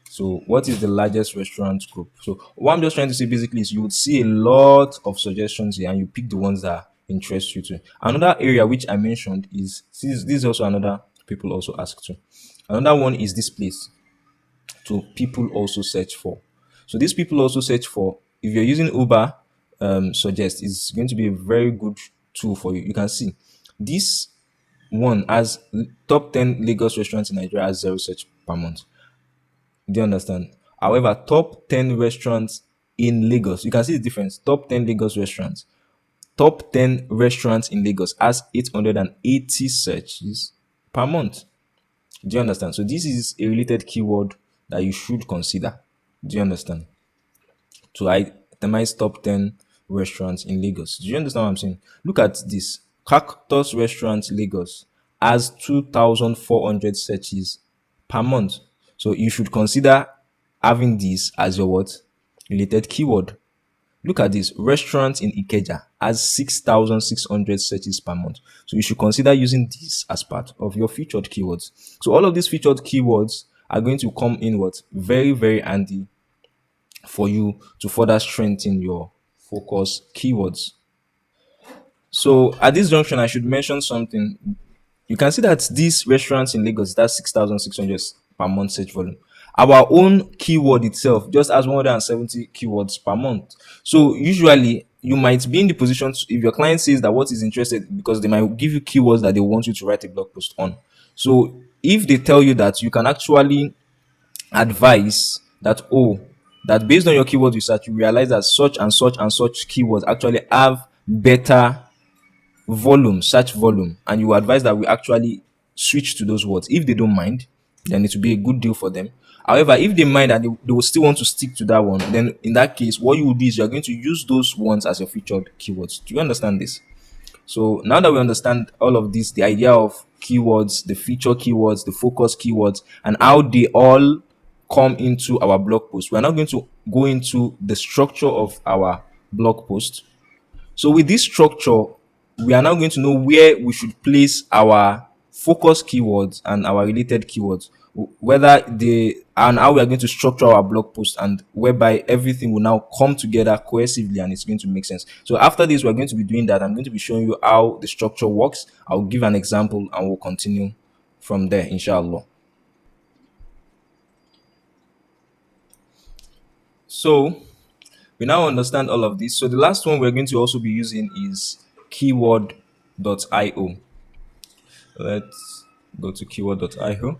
So what is the largest restaurant group? So what I'm just trying to say basically is you would see a lot of suggestions here and you pick the ones that interest you too. Another area which I mentioned is this is also another people also ask to. Another one is this place. To people also search for. So these people also search for, if you're using Uber, suggest is going to be a very good tool for you. You can see this one as top 10 Lagos restaurants in Nigeria has zero search per month. Do you understand? However, top 10 restaurants in Lagos, you can see the difference. Top 10 Lagos restaurants. Top 10 restaurants in Lagos has 880 searches per month. Do you understand? So this is a related keyword that you should consider. Do you understand? To itemize top 10 restaurants in Lagos. Do you understand what I'm saying? Look at this. Cactus Restaurant Lagos has 2,400 searches per month. So you should consider having this as your what? Related keyword. Look at this. Restaurant in Ikeja has 6,600 searches per month. So you should consider using this as part of your featured keywords. So all of these featured keywords are going to come in what? Very, very handy for you to further strengthen your focus keywords. So at this junction, I should mention something. You can see that these restaurants in Lagos, that's 6,600 per month search volume. Our own keyword itself just has 170 keywords per month. So usually you might be in the position to, if your client says that what is interested, because they might give you keywords that they want you to write a blog post on. So if they tell you that, you can actually advise that, oh, that based on your keyword research, you realize that such and such and such keywords actually have better volume, search volume, and you advise that we actually switch to those words. If they don't mind, then it will be a good deal for them. However, if they mind and they will still want to stick to that one, then in that case, what you will do is you're going to use those ones as your featured keywords. Do you understand this? So now that we understand all of this, the idea of keywords, the feature keywords, the focus keywords, and how they all come into our blog post, we're now going to go into the structure of our blog post. So with this structure, we are now going to know where we should place our focus keywords and our related keywords, whether they and how we are going to structure our blog post, and whereby everything will now come together cohesively and it's going to make sense. So after this, we're going to be doing that. I'm going to be showing you how the structure works. I'll give an example and we'll continue from there, inshallah. So we now understand all of this. So the last one we're going to also be using is keyword.io. Let's go to keyword.io.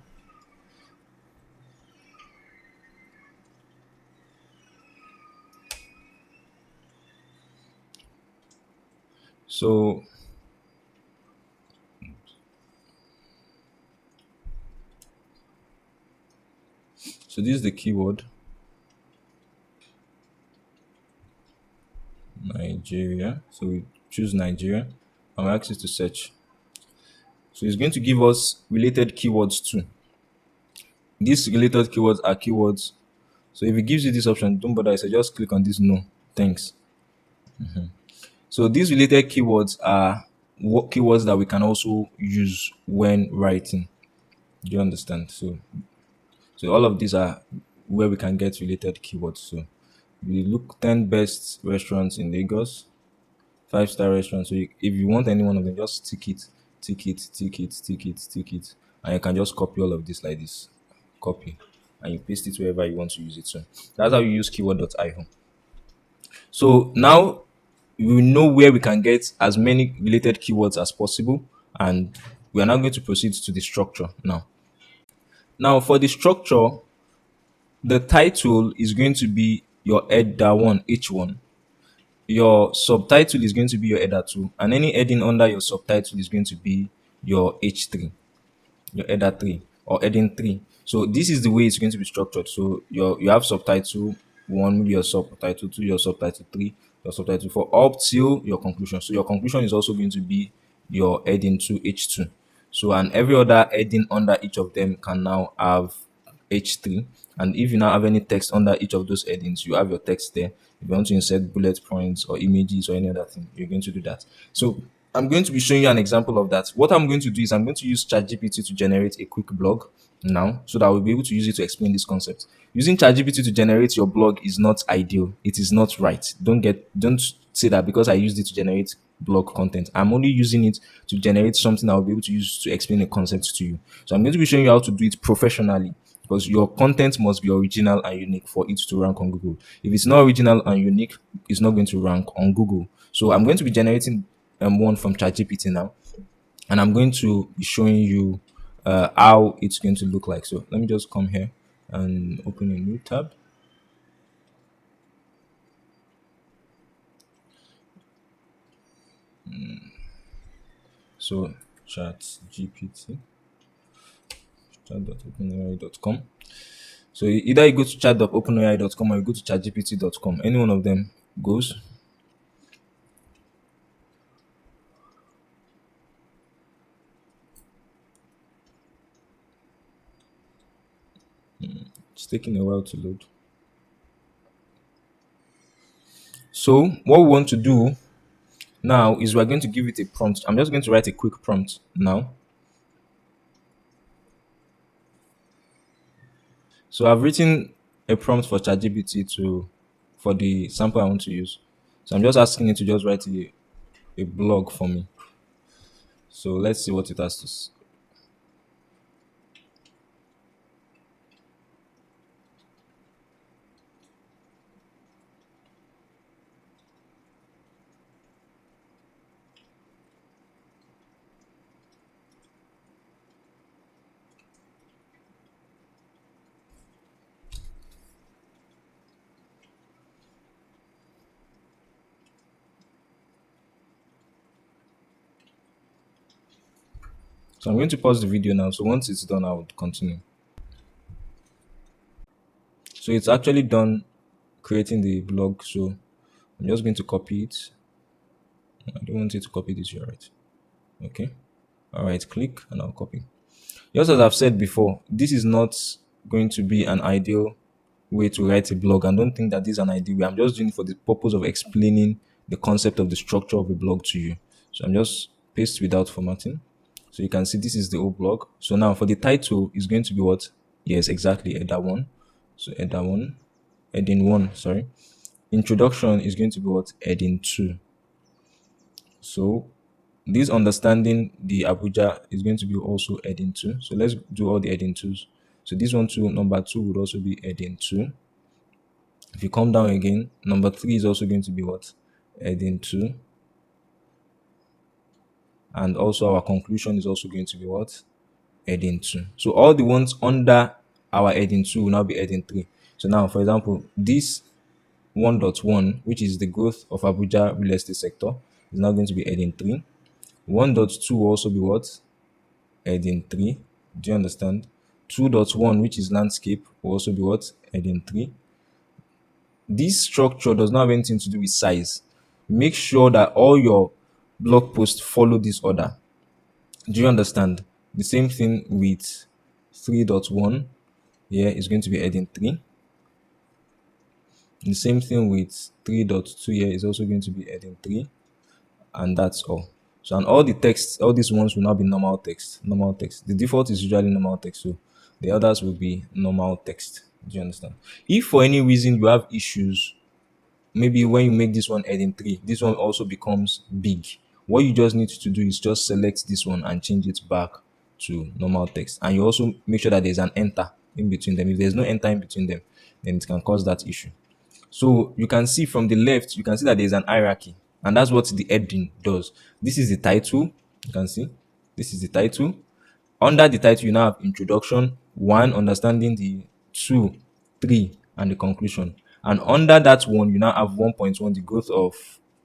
So this is the keyword Nigeria. So we choose Nigeria and we access to search. So it's going to give us related keywords too. These related keywords are keywords. So if it gives you this option, don't bother. So just click on this no. Thanks. So these related keywords are what keywords that we can also use when writing. Do you understand? So all of these are where we can get related keywords. So we look 10 best restaurants in Lagos, 5-star restaurants. So if you want any one of them, just tick it, tick it, tick it, tick it, tick it, and you can just copy all of this like this. Copy, and you paste it wherever you want to use it. So that's how you use keyword.io. So now we know where we can get as many related keywords as possible, and we are now going to proceed to the structure now. Now for the structure, the title is going to be your header one, H1. Your subtitle is going to be your header 2, and any heading under your subtitle is going to be your H3, your header 3 or heading 3. So this is the way it's going to be structured. So you have subtitle 1, maybe your subtitle 2, your subtitle 3, your subtitle 4, up till your conclusion. So your conclusion is also going to be your heading 2, H2. So and every other heading under each of them can now have H3. And if you now have any text under each of those headings, you have your text there. If you want to insert bullet points or images or any other thing, you're going to do that. So I'm going to be showing you an example of that. What I'm going to do is I'm going to use ChatGPT to generate a quick blog now, so that I will be able to use it to explain this concept. Using ChatGPT to generate your blog is not ideal. It is not right. Don't say that because I used it to generate blog content. I'm only using it to generate something I will be able to use to explain a concept to you. So I'm going to be showing you how to do it professionally, because your content must be original and unique for it to rank on Google. If it's not original and unique, it's not going to rank on Google. So I'm going to be generating one from ChatGPT now, and I'm going to be showing you how it's going to look like. So let me just come here and open a new tab. So ChatGPT, chat.openai.com. So either you go to chat.openai.com or you go to chatgpt.com. Any one of them goes. It's taking a while to load. So what we want to do now is we're going to give it a prompt. I'm just going to write a quick prompt now. So I've written a prompt for ChatGPT to for the sample I want to use. So I'm just asking it to just write a blog for me. So let's see what it has to. So I'm going to pause the video now. So once it's done, I would continue. So it's actually done creating the blog. So I'm just going to copy it. I don't want it to copy this here, right? Okay. All right, click and I'll copy. Just as I've said before, this is not going to be an ideal way to write a blog. And don't think that this is an ideal way. I'm just doing it for the purpose of explaining the concept of the structure of a blog to you. So I'm just paste without formatting. So you can see this is the old blog. So now for the title is going to be what? Yes, exactly. Header one. So header one, heading one. Sorry. Introduction is going to be what? Heading two. So this understanding the Abuja is going to be also heading two. So let's do all the heading twos. So this one too, number two would also be heading two. If you come down again, number three is also going to be what? Heading two. And also our conclusion is also going to be what? Heading two. So all the ones under our heading two will now be heading three. So now, for example, this 1.1, which is the growth of Abuja real estate sector, is now going to be heading three. 1.2 will also be what? Heading three. Do you understand? 2.1, which is landscape, will also be what? Heading three. This structure does not have anything to do with size. Make sure that all your blog posts follow this order. Do you understand? The same thing with 3.1 here is going to be heading 3. The same thing with 3.2 here is also going to be heading 3. And that's all. So, and all the text, all these ones will now be normal text. Normal text. The default is usually normal text. So the others will be normal text. Do you understand? If for any reason you have issues, maybe when you make this one heading 3, this one also becomes big. What you just need to do is just select this one and change it back to normal text. And you also make sure that there's an enter in between them. If there's no enter in between them, then it can cause that issue. So you can see from the left, you can see that there's an hierarchy. And that's what the heading does. This is the title. You can see this is the title. Under the title, you now have introduction, 1, understanding the 2, 3, and the conclusion. And under that one, you now have 1.1, the growth of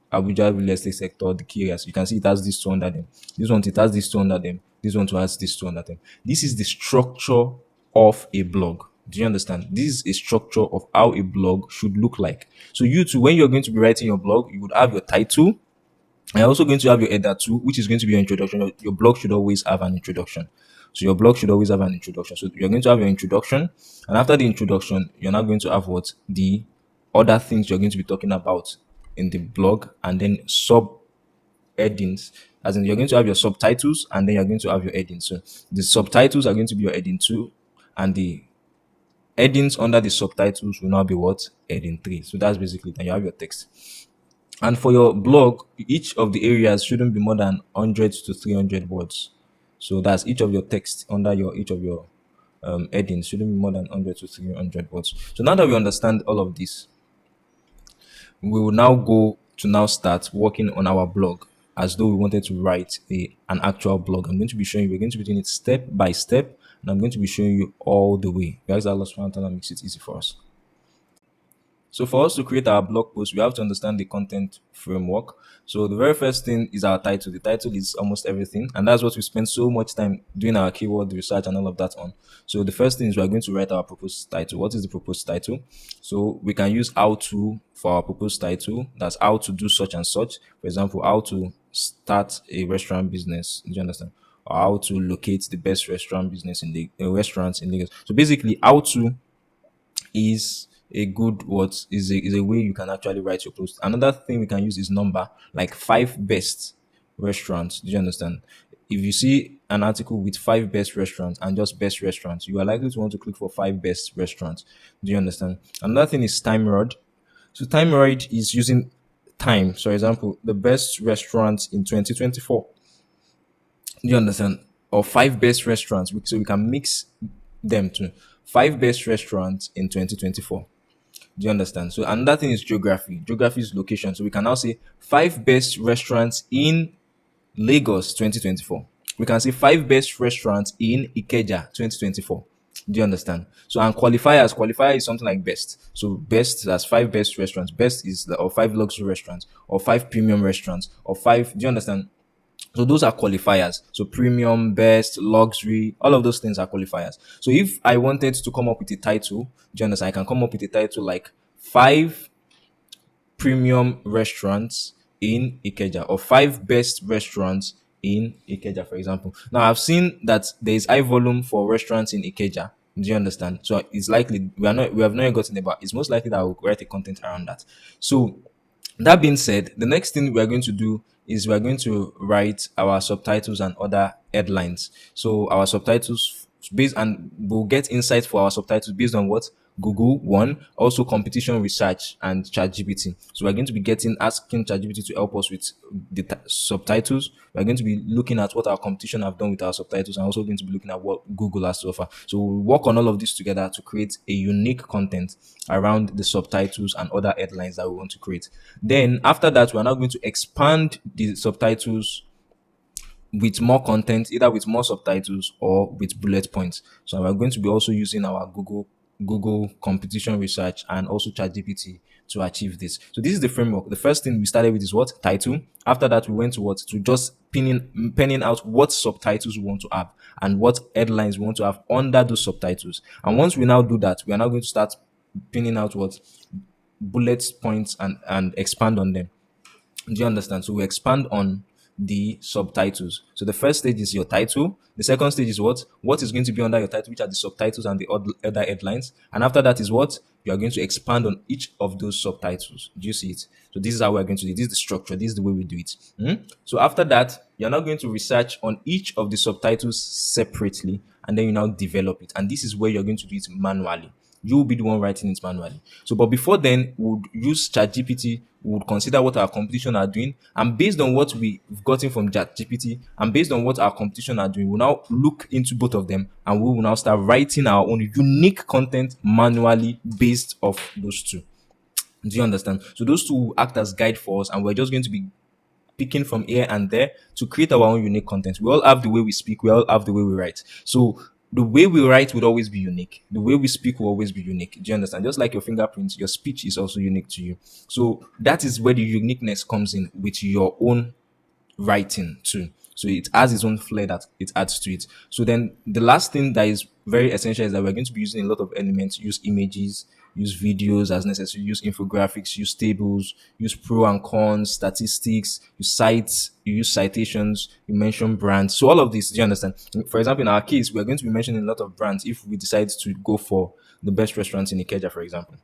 Abuja real estate sector, the key areas. You can see it has this two under them. This one, it has this two under them. This one too has this two under them. This is the structure of a blog. Do you understand? This is a structure of how a blog should look like. So you too, when you're going to be writing your blog, you would have your title. And you're also going to have your header too, which is going to be your introduction. Your blog should always have an introduction. So your blog should always have an introduction. So you're going to have your introduction, and after the introduction, you're now going to have what? The other things you're going to be talking about in the blog, and then sub headings. As in, you're going to have your subtitles, and then you're going to have your headings. So the subtitles are going to be your heading 2, and the headings under the subtitles will now be what? Heading 3. So that's basically it. And you have your text. And for your blog, each of the areas shouldn't be more than 100 to 300 words. So that's each of your text under your each of your headings shouldn't be more than 100 to 300 words. So now that we understand all of this, we will now go to now start working on our blog as though we wanted to write an actual blog. I'm going to be showing you, we're going to be doing it step by step, and I'm going to be showing you all the way. Guys, Allah subhanahu wa ta'ala makes it easy for us. So for us to create our blog post, we have to understand the content framework. So the very first thing is our title. The title is almost everything, and that's what we spend so much time doing our keyword research and all of that on. So the first thing is we are going to write our proposed title. What is the proposed title? So we can use how to for our proposed title. That's how to do such and such. For example, how to start a restaurant business. Do you understand? Or how to locate the best restaurant business in the restaurants in Lagos. So basically, how to is a good what is a way you can actually write your post. Another thing we can use is number, like five best restaurants. Do you understand? If you see an article with five best restaurants and just best restaurants, you are likely to want to click for five best restaurants. Do you understand? Another thing is time rod. So time rod is using time. So, for example, the best restaurants in 2024. Do you understand? Or five best restaurants. So we can mix them to five best restaurants in 2024. Do you understand? So another thing is geography. Geography is location. So we can now say five best restaurants in Lagos 2024. We can say five best restaurants in Ikeja 2024. Do you understand? So and qualifiers, qualifier is something like best. So best, that's five best restaurants. Best is or five luxury restaurants or five premium restaurants or five. Do you understand? So those are qualifiers. So premium, best, luxury, all of those things are qualifiers. So if I wanted to come up with a title, do you understand? I can come up with a title like five premium restaurants in Ikeja or five best restaurants in Ikeja, for example. Now I've seen that there is high volume for restaurants in Ikeja. Do you understand? So it's likely we have not gotten about. It's most likely that I will write a content around that. So that being said, the next thing we are going to do is we are going to write our subtitles and other headlines. So our subtitles based and we'll get insights for our subtitles based on what Google one, also competition research and ChatGPT. So we're going to be asking ChatGPT to help us with the subtitles. We're going to be looking at what our competition have done with our subtitles and also going to be looking at what Google has to offer. So we'll work on all of this together to create a unique content around the subtitles and other headlines that we want to create. Then after that, we're now going to expand the subtitles with more content, either with more subtitles or with bullet points. So we're going to be also using our Google competition research and also ChatGPT to achieve this. So this is the framework. The first thing we started with is what? Title. After that, we went to what? To just penning out what subtitles we want to have and what headlines we want to have under those subtitles. And once we now do that, we are now going to start pinning out what bullet points and expand on them. Do you understand? So we expand on the subtitles. So the first stage is your title. The second stage is what? What is going to be under your title, which are the subtitles and the other headlines. And after that is what? You are going to expand on each of those subtitles. Do you see it? So this is how we're going to do it. This is the structure. This is the way we do it. So after that, you're now going to research on each of the subtitles separately, and then you now develop it. And this is where you're going to do it manually. You'll be the one writing it manually. So, but before then, we'll use ChatGPT. We'll consider what our competition are doing, and based on what we've gotten from ChatGPT, and based on what our competition are doing, we'll now look into both of them, and we will now start writing our own unique content manually based off those two. Do you understand? So those two will act as guide for us, and we're just going to be picking from here and there to create our own unique content. We all have the way we speak, we all have the way we write. So the way we write would always be unique. The way we speak will always be unique. Do you understand? Just like your fingerprints, your speech is also unique to you. So that is where the uniqueness comes in with your own writing too. So it has its own flair that it adds to it. So then the last thing that is very essential is that we're going to be using a lot of elements, use images, use videos as necessary, use infographics, use tables, use pro and cons, statistics, use sites, you use citations, you mention brands. So all of this, do you understand? For example, in our case, we're going to be mentioning a lot of brands if we decide to go for the best restaurants in Ikeja, for example.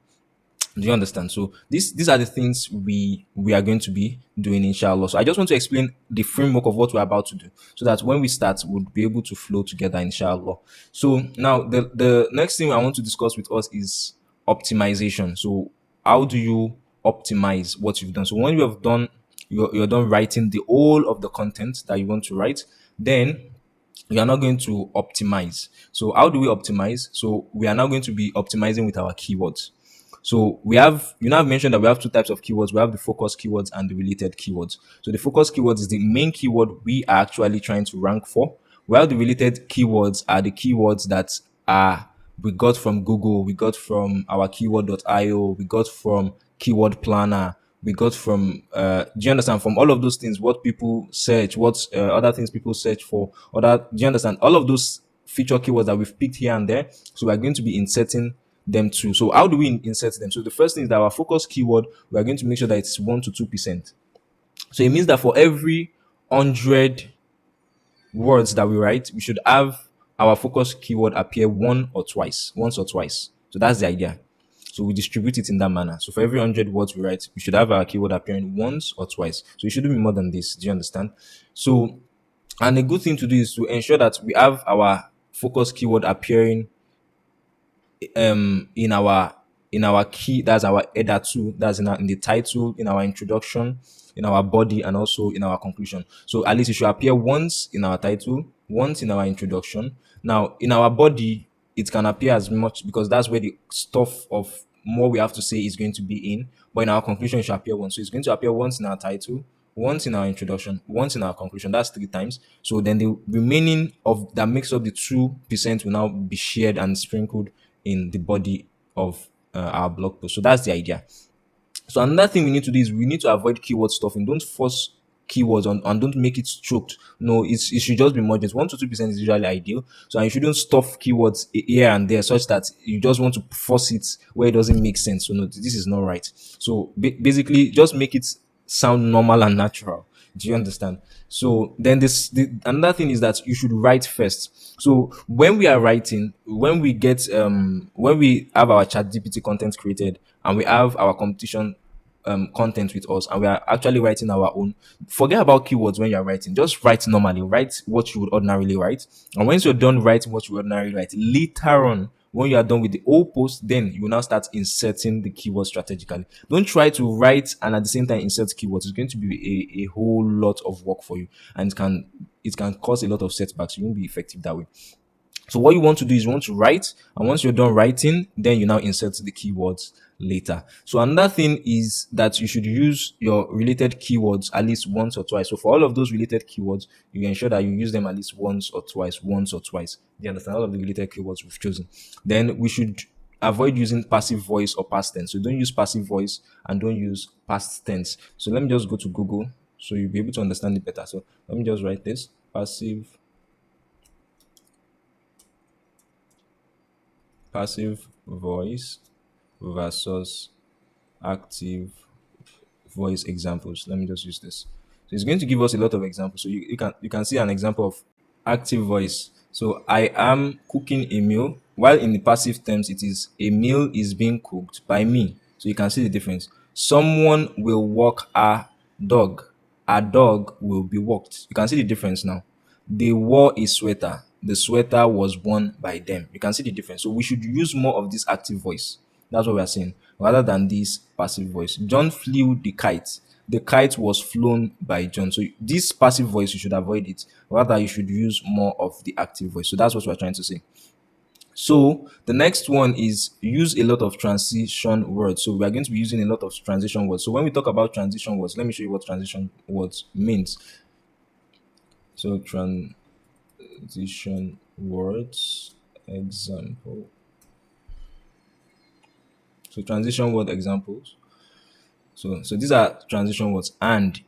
Do you understand? So these are the things we are going to be doing, inshallah. So I just want to explain the framework of what we're about to do, so that when we start, we'll be able to flow together, inshallah. So now the next thing I want to discuss with us is optimization. So how do you optimize what you've done? So when you have done you're done writing the whole of the content that you want to write, then we are now going to optimize. So how do we optimize? So we are now going to be optimizing with our keywords. So we have, I've mentioned that we have two types of keywords. We have the focus keywords and the related keywords. So the focus keywords is the main keyword we are actually trying to rank for, while the related keywords are the keywords that are we got from Google, we got from our keyword.io, we got from Keyword Planner, we got from do you understand, from all of those things, what people search, what other things people search for, do you understand, all of those feature keywords that we've picked here and there. So we're going to be inserting them too. So how do we insert them? So the first thing is that our focus keyword, we are going to make sure that it's 1 to 2%. So it means that for every 100 words that we write, we should have our focus keyword appear once or twice. So that's the idea. So we distribute it in that manner. So for every 100 words we write, we should have our keyword appearing once or twice. So it shouldn't be more than this. Do you understand? So, and a good thing to do is to ensure that we have our focus keyword appearing in our key, that's our header too, that's in the title, in our introduction, in our body, and also in our conclusion. So at least it should appear once in our title, once in our introduction. Now in our body it can appear as much, because that's where the stuff of more we have to say is going to be in. But in our conclusion it should appear once, so it's going to appear once in our title, once in our introduction, once in our conclusion. That's three times. So then the remaining of that makes up the 2% will now be shared and sprinkled in the body of our blog post. So that's the idea. So another thing we need to do is we need to avoid keyword stuffing. Don't force keywords on and don't make it choked. No, it should just be moderate. 1 to 2% is usually ideal. So and you shouldn't stuff keywords here and there such that you just want to force it where it doesn't make sense. So no, this is not right. So basically, just make it sound normal and natural. Do you understand? So then another thing is that you should write first. So when we are writing, when we have our chat GPT content created and we have our competition content with us and we are actually writing our own, forget about keywords when you're writing. Just write normally. Write what you would ordinarily write. And once you're done writing what you would ordinarily write, later on, when you are done with the whole post, then you will now start inserting the keywords strategically. Don't try to write and at the same time insert keywords. It's going to be a whole lot of work for you, and it can cause a lot of setbacks. You won't be effective that way. So what you want to do is you want to write, and once you're done writing, then you now insert the keywords later. So another thing is that you should use your related keywords at least once or twice. So for all of those related keywords, you ensure that you use them at least once or twice, once or twice. Do you understand? All of the related keywords we've chosen. Then we should avoid using passive voice or past tense. So don't use passive voice and don't use past tense. So let me just go to Google so you'll be able to understand it better. So let me just write this: passive voice versus active voice examples. Let me just use this. So it's going to give us a lot of examples. So you can see an example of active voice. So I am cooking a meal, while in the passive terms it is a meal is being cooked by me. So you can see the difference. Someone will walk a dog. A dog will be walked. You can see the difference now. They wore a sweater. The sweater was worn by them. You can see the difference. So we should use more of this active voice. That's what we are saying, rather than this passive voice. John flew the kite. The kite was flown by John. So this passive voice, you should avoid it. Rather, you should use more of the active voice. So that's what we're trying to say. So the next one is use a lot of transition words. So we are going to be using a lot of transition words. So when we talk about transition words, let me show you what transition words means. So transition words example. So transition word examples. So these are transition words: and,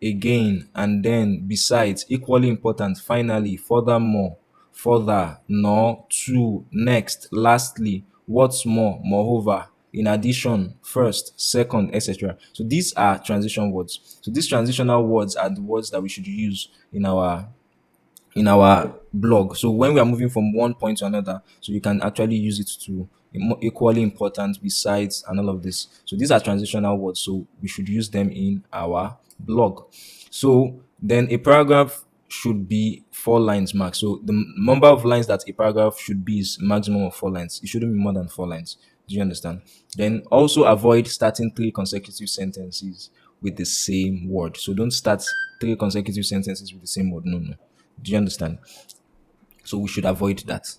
again, and then, besides, equally important, finally, furthermore, further, nor, to, next, lastly, what's more, moreover, in addition, first, second, etc. So these are transition words. So these transitional words are the words that we should use in our blog. So when we are moving from one point to another, so you can actually use it to equally important, besides, and all of this. So these are transitional words. So we should use them in our blog. So then a paragraph should be 4 lines max. So the number of lines that a paragraph should be is maximum of 4 lines. It shouldn't be more than 4 lines. Do you understand? Then also avoid starting 3 consecutive sentences with the same word. So don't start 3 consecutive sentences with the same word. No, no. Do you understand? So we should avoid that.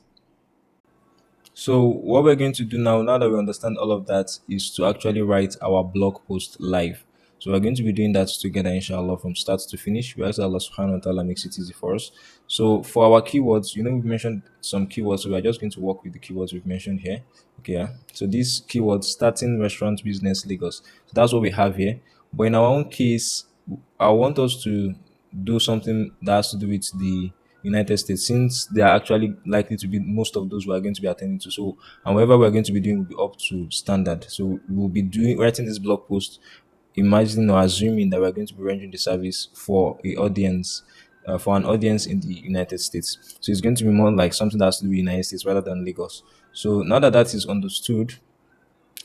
So what we're going to do now that we understand all of that, is to actually write our blog post live. So we're going to be doing that together, inshallah, from start to finish. We ask Allah subhanahu wa ta'ala makes it easy for us. So for our keywords, we've mentioned some keywords, so we're just going to work with the keywords we've mentioned here. Okay, yeah. So these keywords: starting restaurant business, Lagos. So that's what we have here. But in our own case, I want us to do something that has to do with the United States, since they are actually likely to be most of those we are going to be attending to. So, and whatever we're going to be doing will be up to standard. So, we'll be writing this blog post, imagining or assuming that we're going to be rendering the service for for an audience in the United States. So, it's going to be more like something that has to do with United States rather than Lagos. So, now that that is understood,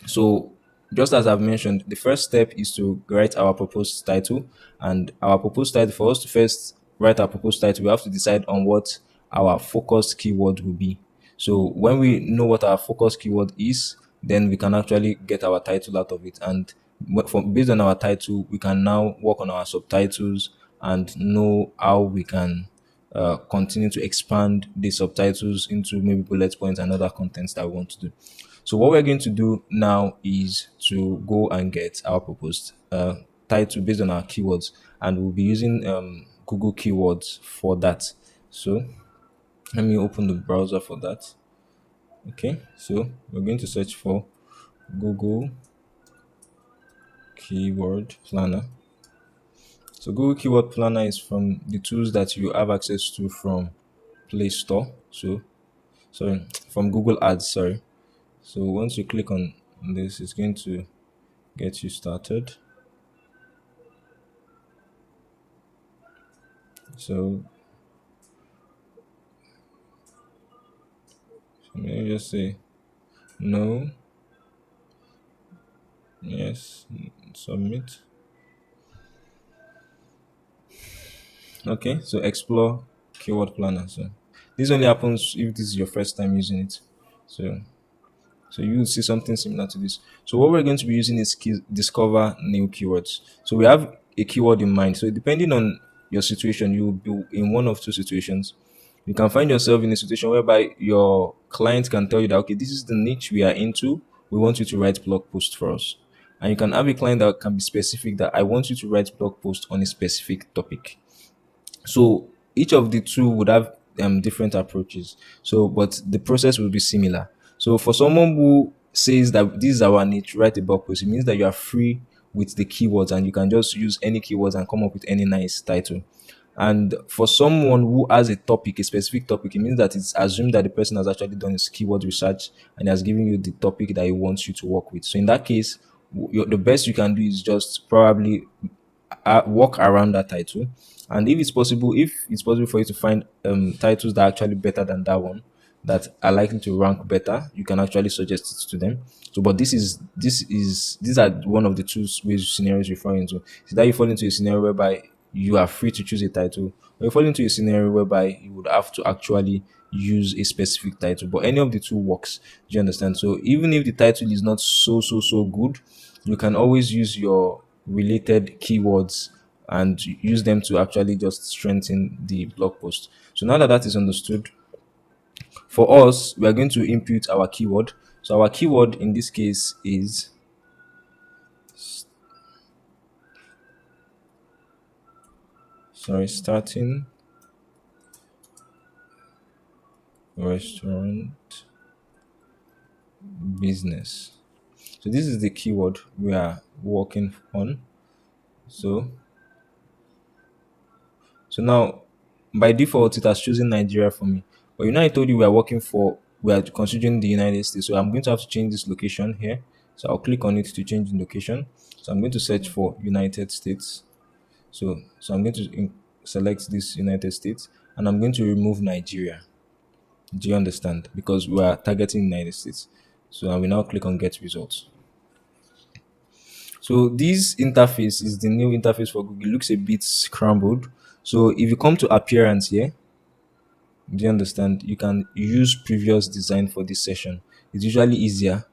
So, just as I've mentioned, the first step is to write our proposed title. And our proposed title, for us to first write our proposed title, we have to decide on what our focus keyword will be. So, when we know what our focus keyword is, then we can actually get our title out of it. And based on our title, we can now work on our subtitles and know how we can continue to expand the subtitles into maybe bullet points and other contents that we want to do. So what we're going to do now is to go and get our proposed title based on our keywords, and we'll be using Google keywords for that. So let me open the browser for that. Okay, so we're going to search for Google Keyword Planner. So Google Keyword Planner is from the tools that you have access to from Play Store. So sorry, from Google Ads. Sorry. So once you click on this, it's going to get you started. So let me just say no, yes, submit. Okay, so explore keyword planner. So this only happens if this is your first time using it. So you will see something similar to this. So what we're going to be using is discover new keywords. So we have a keyword in mind. So depending on your situation, you will be in one of two situations. You can find yourself in a situation whereby your client can tell you that, okay, this is the niche we are into. We want you to write blog post for us. And you can have a client that can be specific, that I want you to write blog post on a specific topic. So each of the two would have different approaches. So, but the process will be similar. So for someone who says that this is our niche, write a blog post, it means that you are free with the keywords and you can just use any keywords and come up with any nice title. And for someone who has a topic, a specific topic, it means that it's assumed that the person has actually done his keyword research and has given you the topic that he wants you to work with. So in that case, the best you can do is just probably work around that title. And if it's possible for you to find titles that are actually better than that one, that are likely to rank better, you can actually suggest it to them. So, but these are one of the two ways scenarios you fall into. So that you fall into a scenario whereby you are free to choose a title, or you fall into a scenario whereby you would have to actually use a specific title. But any of the two works. Do you understand? So even if the title is not so good, you can always use your related keywords and use them to actually just strengthen the blog post. So now that that is understood, for us, we are going to input our keyword. So our keyword in this case is, starting restaurant business. So this is the keyword we are working on. So now, by default, it has chosen Nigeria for me. But I told you we are considering the United States. So I'm going to have to change this location here. So I'll click on it to change the location. So I'm going to search for United States. So I'm going to select this United States, and I'm going to remove Nigeria. Do you understand? Because we are targeting United States. So I will now click on get results. So this interface is the new interface for Google. It looks a bit scrambled. So if you come to appearance here, do you understand? You can use previous design for this session. It's usually easier.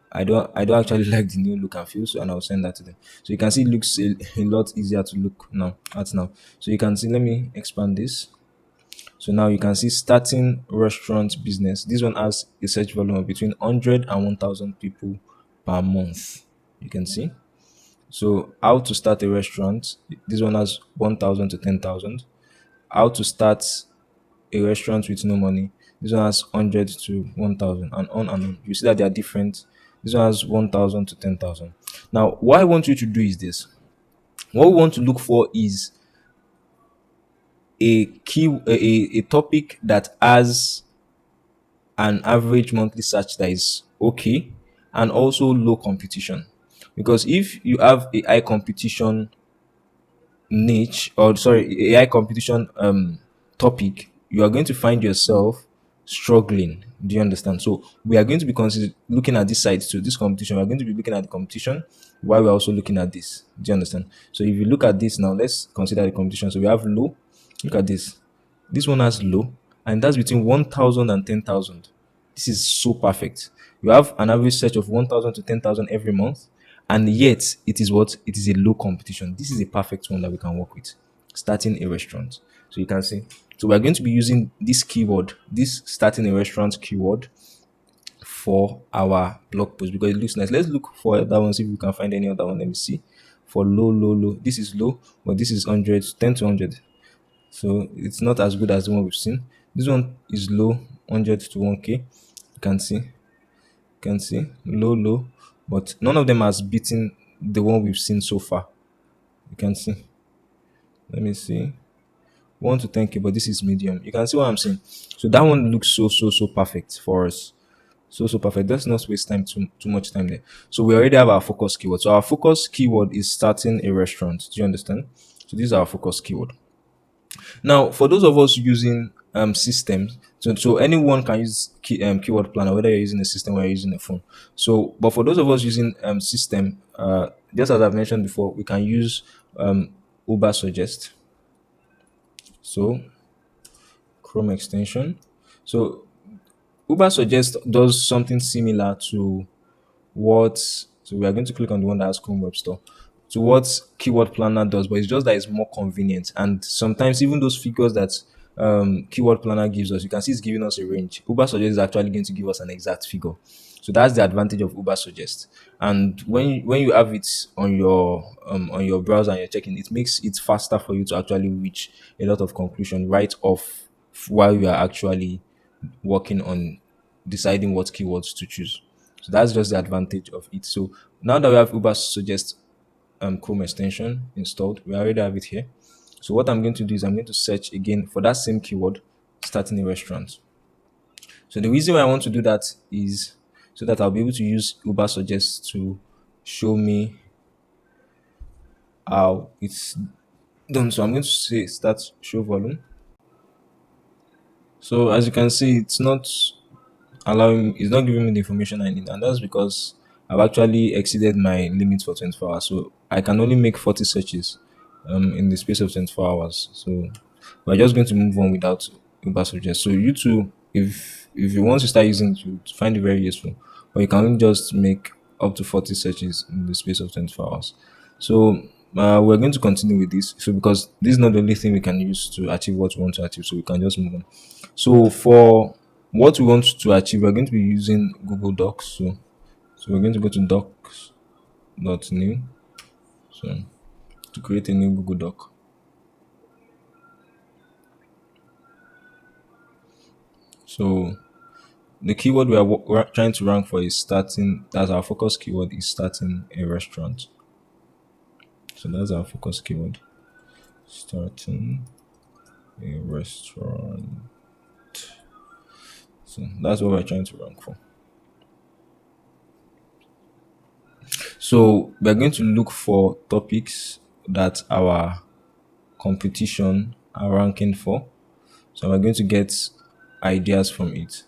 I don't actually like the new look and feel, so and I'll send that to them. So you can see it looks a lot easier to look now. So you can see, let me expand this. So now you can see starting restaurant business. This one has a search volume of between 100 and 1,000 people per month. You can see. So how to start a restaurant. This one has 1,000 to 10,000. How to start a restaurant with no money. This one has 100 to 1,000 and on and on. You see that they are different. This one has 1,000 to 10,000. Now, what I want you to do is this. What we want to look for is a topic that has an average monthly search that is okay and also low competition. Because if you have a high competition niche, or sorry, AI competition topic, you are going to find yourself struggling Do you understand? So we are going to be looking at this side too, this competition. We're going to be looking at the competition while we're also looking at this. Do you understand? So if you look at this now, let's consider the competition. So we have low. Look at this. This one has low, and that's between 1,000 and 10,000. This is so perfect. You have an average search of 1,000 to 10,000 every month, and yet it is what? It is a low competition. This is a perfect one that we can work with. Starting a restaurant. So you can see. So we're going to be using this keyword, this starting a restaurant keyword for our blog post because it looks nice. Let's look for that one, see if we can find any other one. Let me see. For low, low, low. This is low, but this is 100, 10 to 100. So it's not as good as the one we've seen. This one is low, 100 to 1k. You can see, low, low, but none of them has beaten the one we've seen so far. You can see. Let me see. 1 to 10k, but this is medium. You can see what I'm saying. So that one looks so perfect for us. So perfect. Let's not waste time too much time there. So we already have our focus keyword. So our focus keyword is starting a restaurant. Do you understand? So this is our focus keyword. Now, for those of us using systems, so anyone can use keyword planner, whether you're using a system or you're using a phone. So, but for those of us using system, just as I've mentioned before, we can use Uber Suggest. So, Chrome extension. So, Uber Suggest does something similar to what, so we are going to click on the one that has Chrome Web Store, to what Keyword Planner does, but it's just that it's more convenient. And sometimes even those figures that Keyword Planner gives us, you can see it's giving us a range. Uber Suggest is actually going to give us an exact figure. So that's the advantage of Uber Suggest. And when you have it on your browser and you're checking, it makes it faster for you to actually reach a lot of conclusion right off while you are actually working on deciding what keywords to choose. So that's just the advantage of it. So now that we have Uber Suggest Chrome extension installed, we already have it here. So what I'm going to do is I'm going to search again for that same keyword, starting a restaurant. So the reason why I want to do that is so that I'll be able to use Uber Suggest to show me how it's done. So I'm going to say start show volume. So as you can see, it's not giving me the information I need, and that's because I've actually exceeded my limit for 24 hours. So I can only make 40 searches in the space of 24 hours. So we're just going to move on without Uber Suggest. So you too, if you want to start using it, you find it very useful. But you can only just make up to 40 searches in the space of 24 hours. So we're going to continue with this. So because this is not the only thing we can use to achieve what we want to achieve, so we can just move on. So for what we want to achieve, we're going to be using Google Docs. So we're going to go to docs.new. So to create a new Google Doc. So the keyword we're trying to rank for is starting. That's our focus keyword is starting a restaurant. So that's our focus keyword. Starting a restaurant. So that's what we're trying to rank for. So we're going to look for topics that our competition are ranking for. So we're going to get ideas from it.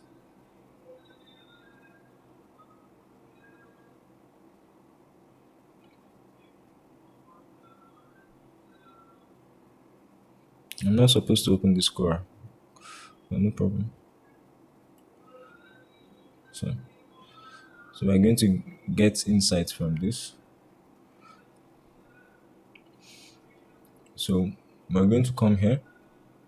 I'm not supposed to open the score, but no problem. So, so we're going to get insights from this. So we're going to come here.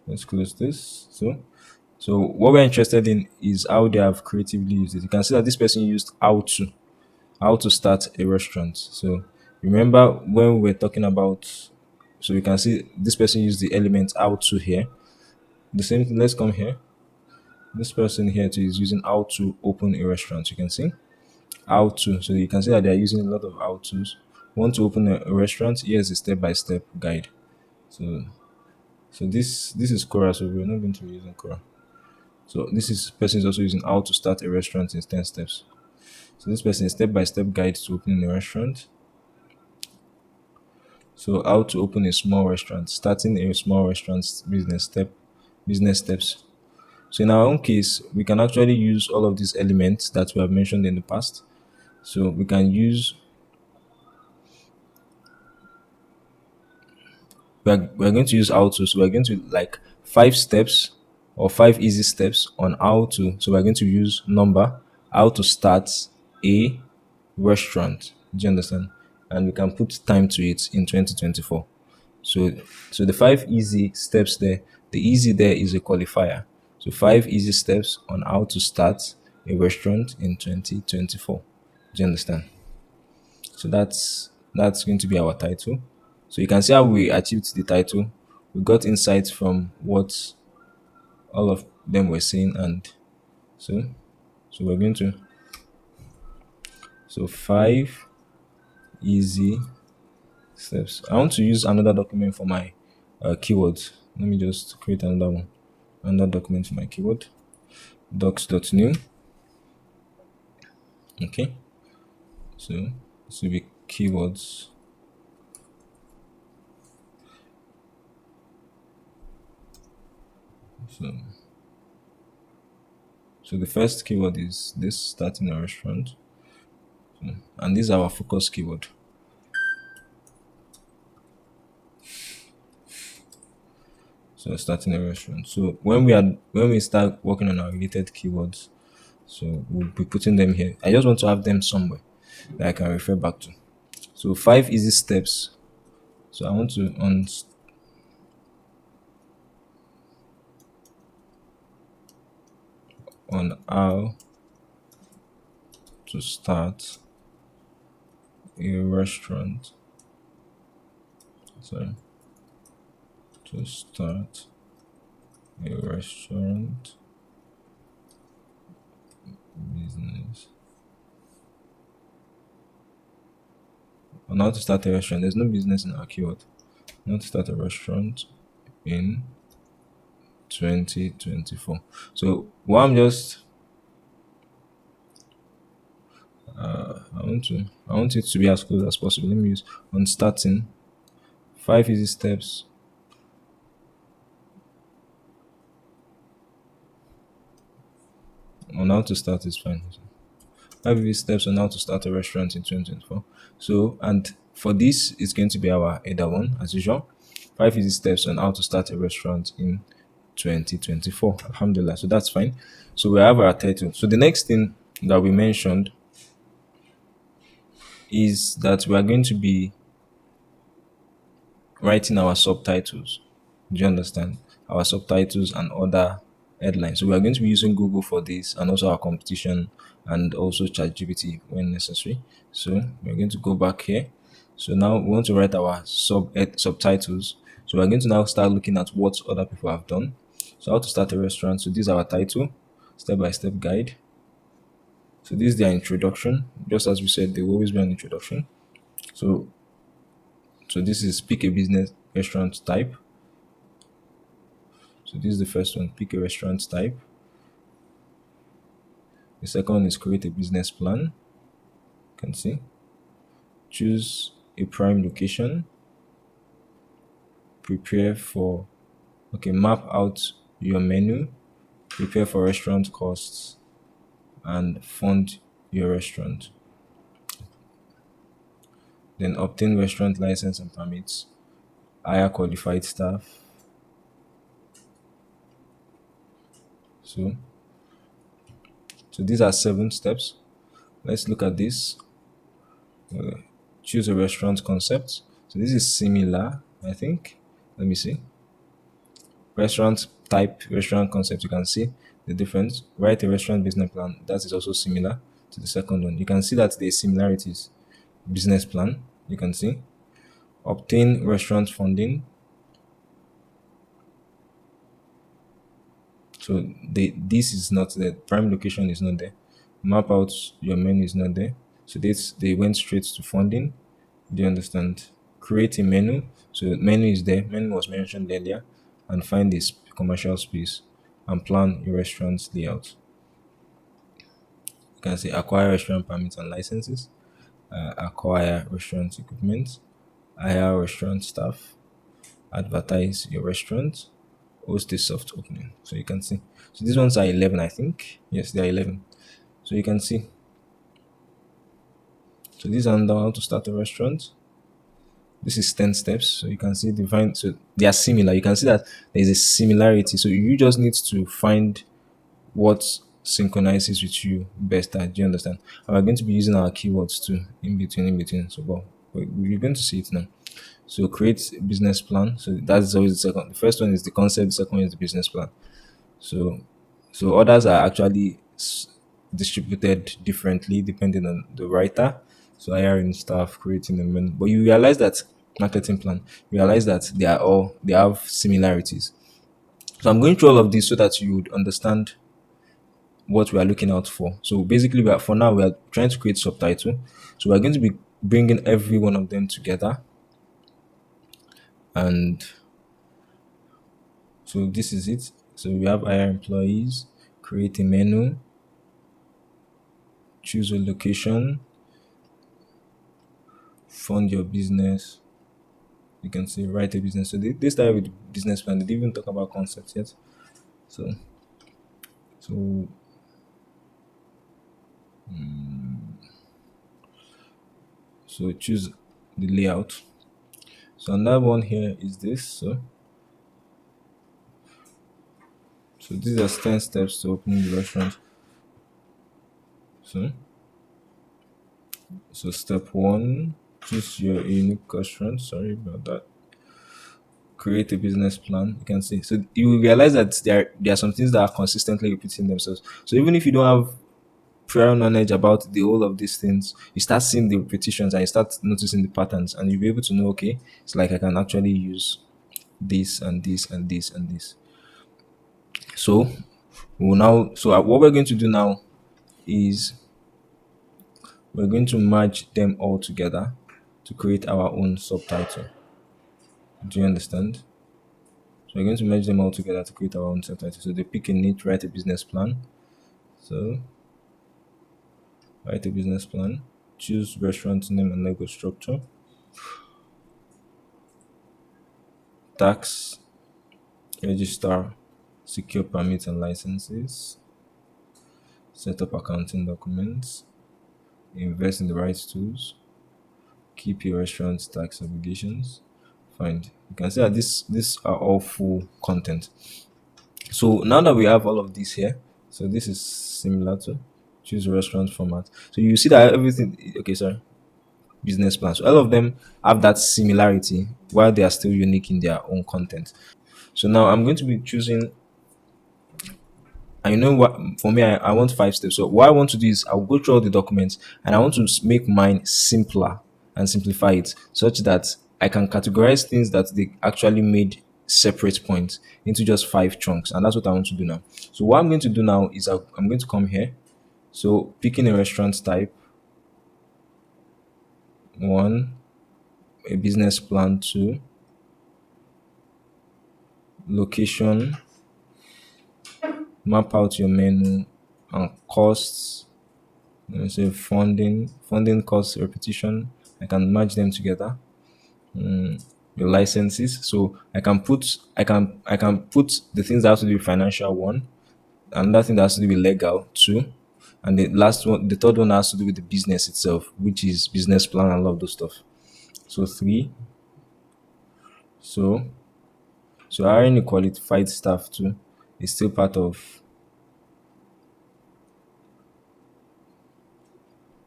Let's close this. So what we're interested in is how they have creatively used it. You can see that this person used how to start a restaurant. So remember when we were talking about, so you can see this person used the element how to here. The same thing, let's come here. This person here too is using how to open a restaurant. You can see how to. So you can see that they're using a lot of how to's. Want to open a restaurant? Here's a step-by-step guide. So this is Quora, so we're not going to be using Quora. So this is person is also using how to start a restaurant in 10 steps. So this person is step-by-step guide to opening a restaurant. So how to open a small restaurant, starting a small restaurant business steps. So in our own case, we can actually use all of these elements that we have mentioned in the past. So we're going to use how to. So we're going to like 5 steps or 5 easy steps on how to. So we're going to use number, how to start a restaurant. Do you understand? And we can put time to it in 2024. So so the 5 easy steps there, the easy there is a qualifier. So 5 easy steps on how to start a restaurant in 2024. Do you understand? So that's going to be our title. So you can see how we achieved the title. We got insights from what all of them were saying, and so so we're going to so 5 easy steps. I want to use another document for my keywords. Let me just create another one, another document for my keyword. Docs.new. Okay, so this will be keywords. So so the first keyword is this: starting a restaurant, and this is our focus keyword. So starting a restaurant. So when we start working on our related keywords, so we'll be putting them here. I just want to have them somewhere that I can refer back to. So 5 easy steps. So I want to on how to start a restaurant. Sorry, to start a restaurant business. On how to start a restaurant. There's no business in our keyword. How to start a restaurant in 2024. So what I'm just I want it to be as close as possible. Let me use on starting 5 easy steps on how to start is fine. 5 easy steps on how to start a restaurant in 2024. So and for this it's going to be our header one as usual. 5 easy steps on how to start a restaurant in 2024. Alhamdulillah. So that's fine. So we have our title. So the next thing that we mentioned is that we are going to be writing our subtitles. Do you understand? Our subtitles and other headlines. So we are going to be using Google for this and also our competition and also ChatGPT when necessary. So we're going to go back here. So now we want to write our subtitles. So we're going to now start looking at what other people have done. So how to start a restaurant. So this is our title, step-by-step guide. So this is their introduction. Just as we said, there will always be an introduction. So so this is pick a business restaurant type. So this is the first one, pick a restaurant type. The second one is create a business plan. You can see. Choose a prime location. Prepare for, okay, map out your menu. Prepare for restaurant costs and fund your restaurant. Then obtain restaurant license and permits. Hire qualified staff. So, so these are 7 steps. Let's look at this. Choose a restaurant concept. So this is similar, I think. Let me see. Restaurant type, restaurant concept. You can see the difference. Write a restaurant business plan. That is also similar to the second one. You can see that there are similarities. Business plan. You can see. Obtain restaurant funding. So this is not there. Prime location is not there. Map out your menu is not there. So they went straight to funding. Do you understand? Create a menu. So menu is there. Menu was mentioned earlier. And find this commercial space and plan your restaurant's layout. You can say acquire restaurant permits and licenses, acquire restaurant equipment, hire restaurant staff, advertise your restaurant, Host a soft opening. So you can see. So these ones are 11, I think. Yes, they are 11. So you can see. So these are under how to start a restaurant. This is 10 steps. So you can see define. So they are similar. You can see that there is a similarity. So you just need to find what synchronizes with you best. Do you understand? And we're going to be using our keywords too in between. So well, we're going to see it now. So create a business plan. So that's always the second. The first one is the concept. The second one is the business plan. So so others are actually distributed differently depending on the writer. So hiring staff, creating the menu. But you realize that marketing plan, you realize that they have similarities. So I'm going through all of this so that you would understand what we are looking out for. So basically, for now we are trying to create subtitle. So we're going to be bringing every one of them together, and so this is it. So we have hire employees, create a menu, choose a location, fund your business. You can see write a business. So they started with business plan. They didn't even talk about concepts yet. So so so choose the layout. So another one here is this. So these are 10 steps to opening the restaurant. So so step one, choose your unique restaurant. Sorry about that. Create a business plan. You can see. So you will realize that there are some things that are consistently repeating themselves. So even if you don't have prior knowledge about the whole of these things, you start seeing the repetitions and you start noticing the patterns, and you'll be able to know, okay, it's like I can actually use this and this and this and this. So what we're going to do now is we're going to merge them all together to create our own subtitle. Do you understand? So we're going to merge them all together to create our own subtitle. So they pick a niche, write a business plan. So write a business plan, choose restaurant name and logo structure, tax, register, secure permits and licenses, set up accounting documents, invest in the right tools, keep your restaurant's tax obligations. Find. You can see that these are all full content. So now that we have all of this here, so this is similar to choose restaurant format. So you see that everything. Okay, sorry. Business plans. So all of them have that similarity while they are still unique in their own content. So now I'm going to be choosing, and you know what, for me, I want 5 steps. So what I want to do is I'll go through all the documents and I want to make mine simpler and simplify it such that I can categorize things that they actually made separate points into just 5 chunks. And that's what I want to do now. So what I'm going to do now is I'm going to come here. So picking a restaurant type, one, a business plan, two, location, map out your menu and costs. Let me say funding cost repetition. I can merge them together. Your licenses. So I can put the things that have to do with financial one, another thing that has to do with legal two, and the third one has to do with the business itself, which is business plan and all of those stuff. So three. So hiring a qualified staff too is still part of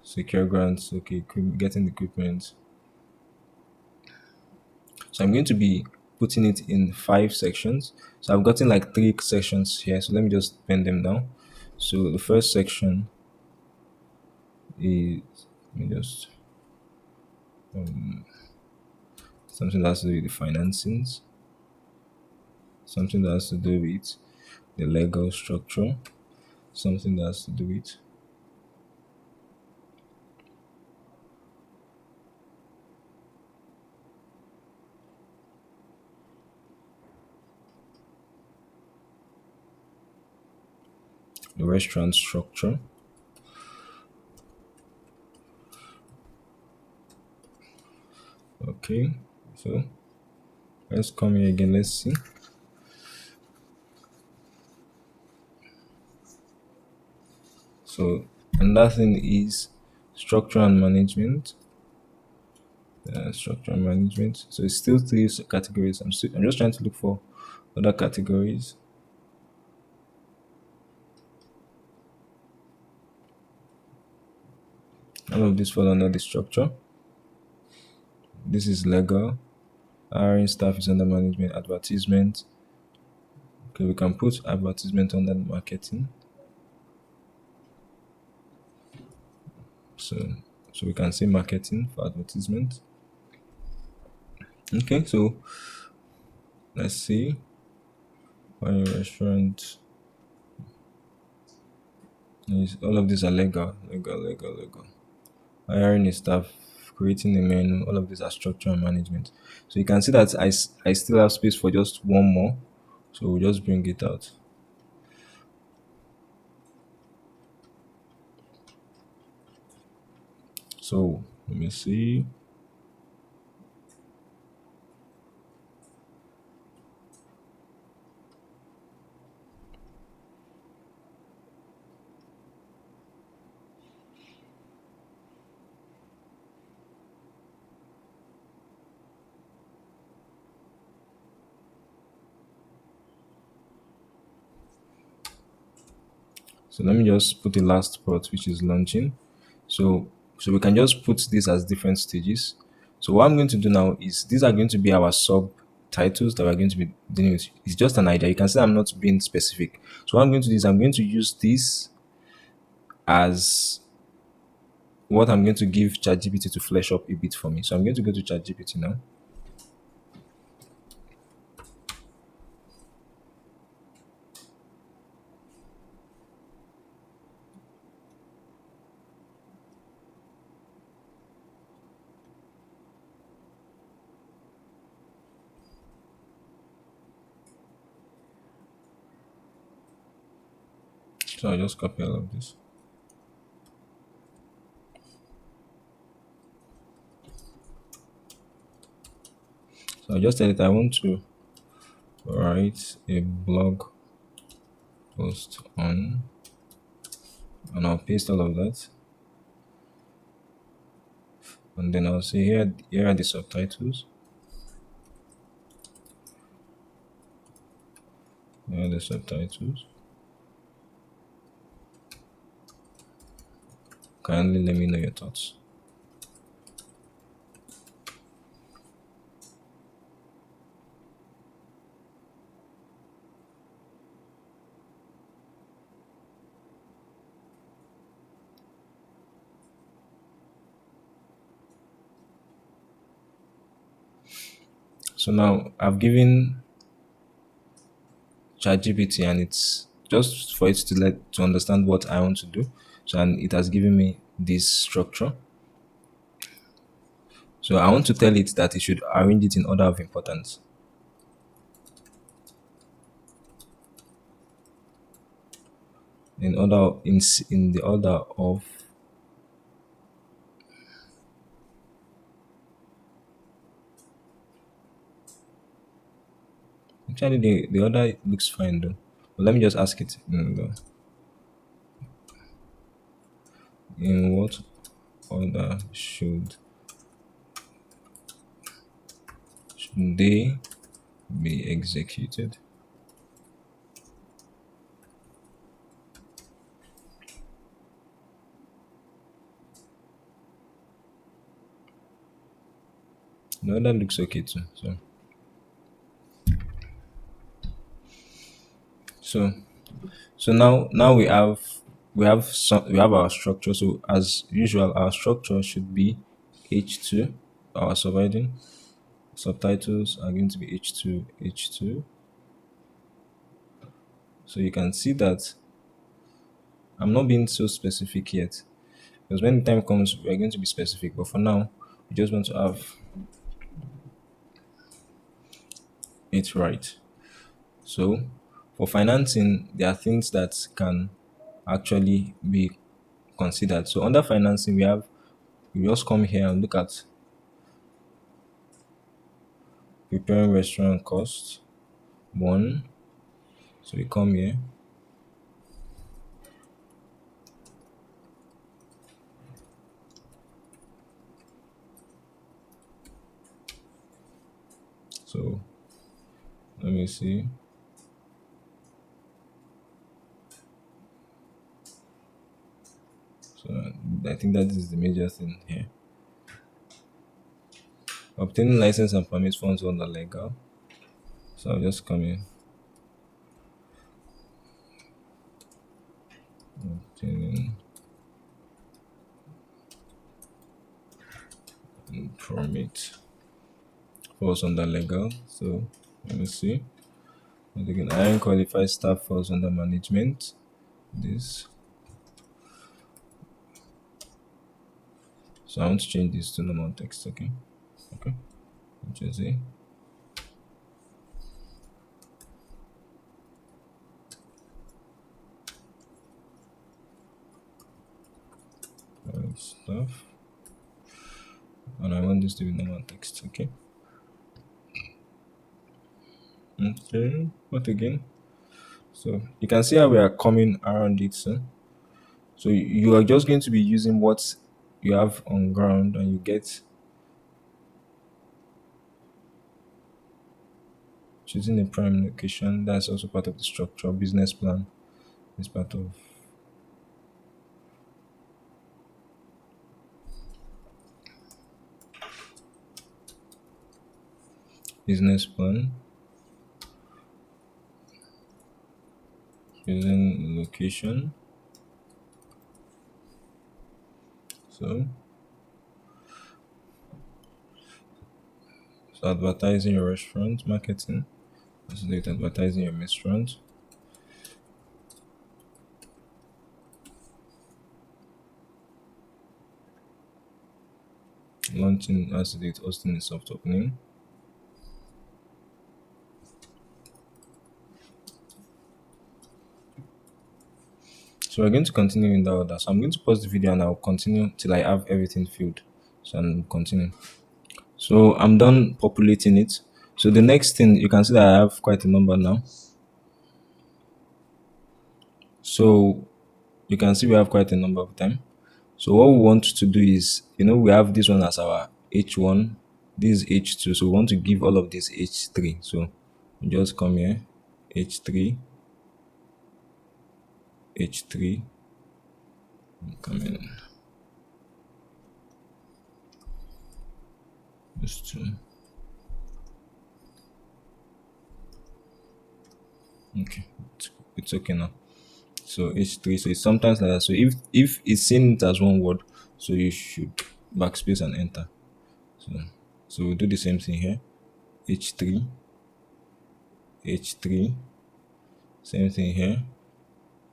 secure grants. Okay, getting equipment. So I'm going to be putting it in 5 sections. So I've gotten like 3 sections here. So let me just pen them down. So the first section is, let me just something that has to do with the financings, something that has to do with the legal structure, something that has to do with the restaurant structure. Okay, so let's come here again. Let's see. So another thing is structure and management. Structure and management. So it's still three categories. I'm just trying to look for other categories. All of this fall under the structure. This is legal. Hiring staff is under management. Advertisement. Okay, we can put advertisement under marketing. So so we can say marketing for advertisement. Okay, so let's see. Wine restaurant. Yes, all of these are legal. Hiring a staff, creating a menu, all of these are structure and management. So you can see that I still have space for just one more. So we'll just bring it out. So let me see. So let me just put the last part, which is launching. So so we can just put this as different stages. So what I'm going to do now is these are going to be our subtitles that we're going to be dealing with. It's just an idea. You can say I'm not being specific. So what I'm going to do is I'm going to use this as what I'm going to give ChatGPT to flesh up a bit for me. So I'm going to go to ChatGPT now. So I'll just copy all of this. So I just tell it I want to write a blog post on, and I'll paste all of that. And then I'll say here are the subtitles. Here are the subtitles. Kindly let me know your thoughts. So now I've given ChatGPT and it's just for it to understand what I want to do. So and it has given me this structure. So I want to tell it that it should arrange it in order of importance. In the order of, actually the order looks fine though. But let me just ask it in what order should they be executed? The order looks okay too. So so now we have our structure. So as usual, our structure should be H2. Our subtitles are going to be H2. So you can see that I'm not being so specific yet. Because when the time comes, we're going to be specific. But for now, we just want to have it right. So for financing, there are things that can actually be considered. So under financing, we just come here and look at preparing restaurant costs. One. So we come here. So let me see. So I think that is the major thing here. Obtaining license and permit funds under legal. So I'll just come in. Obtaining permit falls under legal. So let me see. And again, hiring qualified staff falls under management. This. So I want to change this to normal text. Okay. Okay. Which is it. Stuff. And I want this to be normal text. Okay. Okay. What again? So you can see how we are coming around it. So you are just going to be using what you have on ground, and you get choosing a prime location. That's also part of the structure. Business plan is part of business plan. Choosing location. So advertising your restaurant, marketing. So that advertising your restaurant. Launching as to date, hosting a soft opening. So we're going to continue in that order. So I'm going to pause the video and I'll continue till I have everything filled. So I'm continue. So I'm done populating it. So the next thing, you can see that I have quite a number now. So you can see we have quite a number of them. So what we want to do is, we have this one as our H1, this is H2. So we want to give all of this H3. So we just come here, H3, H3, come in, this two. Okay, it's okay now. So H3, so it's sometimes like that. So if it's seen it as one word, so you should backspace and enter. So we'll do the same thing here. H3, H3, same thing here.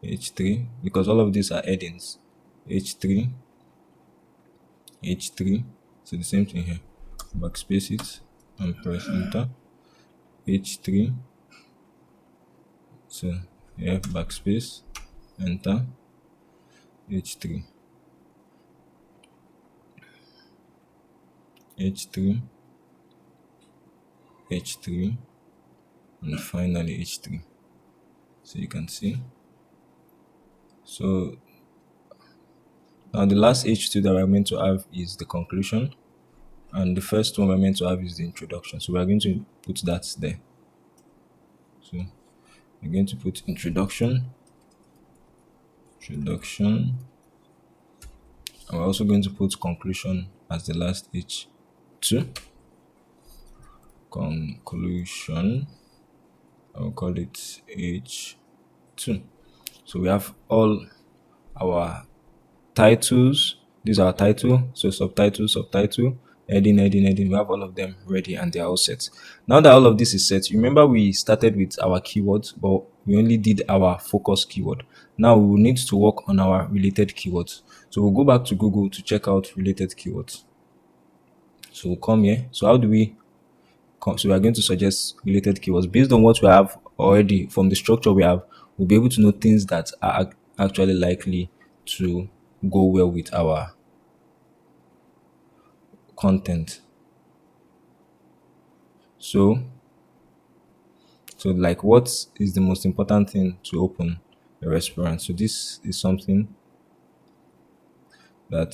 H3, because all of these are headings. H3, H3, so the same thing here. Backspace it and press enter. H3, so here backspace, enter. H3, H3, H3, and finally H3. So you can see. So now the last H2 that we're meant to have is the conclusion, and the first one we're meant to have is the introduction. So we're going to put that there. So we're going to put introduction, and we're also going to put conclusion as the last H2. Conclusion, I'll call it H2. So we have all our titles. These are our title. So subtitle, heading. We have all of them ready and they are all set. Now that all of this is set, remember we started with our keywords, but we only did our focus keyword. Now we will need to work on our related keywords. So we'll go back to Google to check out related keywords. So we'll come here. So how do we come? So we are going to suggest related keywords based on what we have already from the structure we have. We'll be able to know things that are actually likely to go well with our content. So like, what is the most important thing to open a restaurant? So this is something that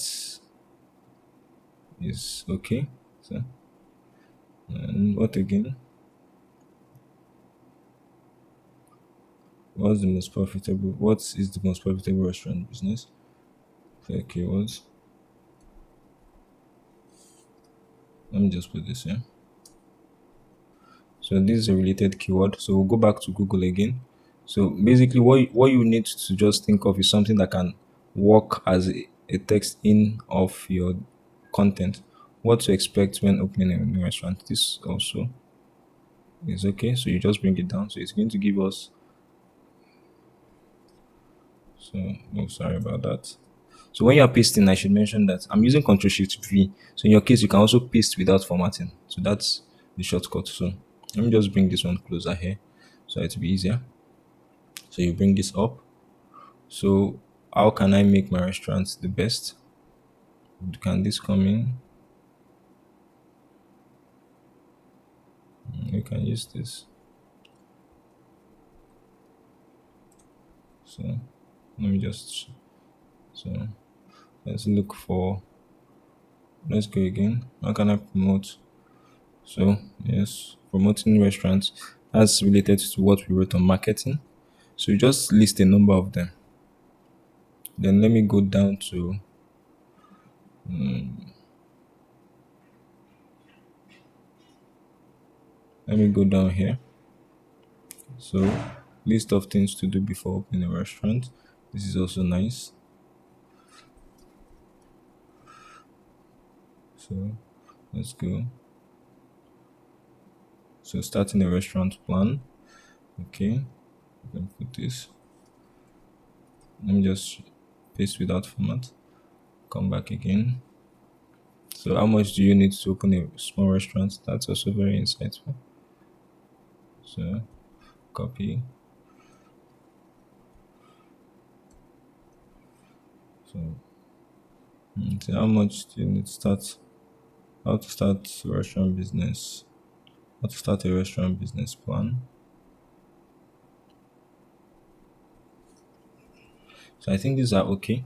is okay. So and what again? What's the most profitable? What is the most profitable restaurant business? Okay, keywords. Let me just put this here. So this is a related keyword. So we'll go back to Google again. So basically, what you need to just think of is something that can work as a text in of your content. What to expect when opening a new restaurant. This also is okay. So you just bring it down. So it's going to give us. So oh, sorry about that. So when you're pasting, I should mention that I'm using Ctrl Shift V. So in your case, you can also paste without formatting. So that's the shortcut. So let me just bring this one closer here, so it'll be easier. So you bring this up. So how can I make my restaurant the best? Can this come in? You can use this. So let me just so let's look for let's go again. How can I promote? So yes, promoting restaurants. That's related to what we wrote on marketing. So you just list a number of them. Then let me go down to let me go down here. So list of things to do before opening a restaurant. This is also nice. So let's go. So starting a restaurant plan. Okay. Let me put this. Let me just paste without format. Come back again. So how much do you need to open a small restaurant? That's also very insightful. So copy. So, so how much do you need to start? How to start a restaurant business? How to start a restaurant business plan? So I think these are okay.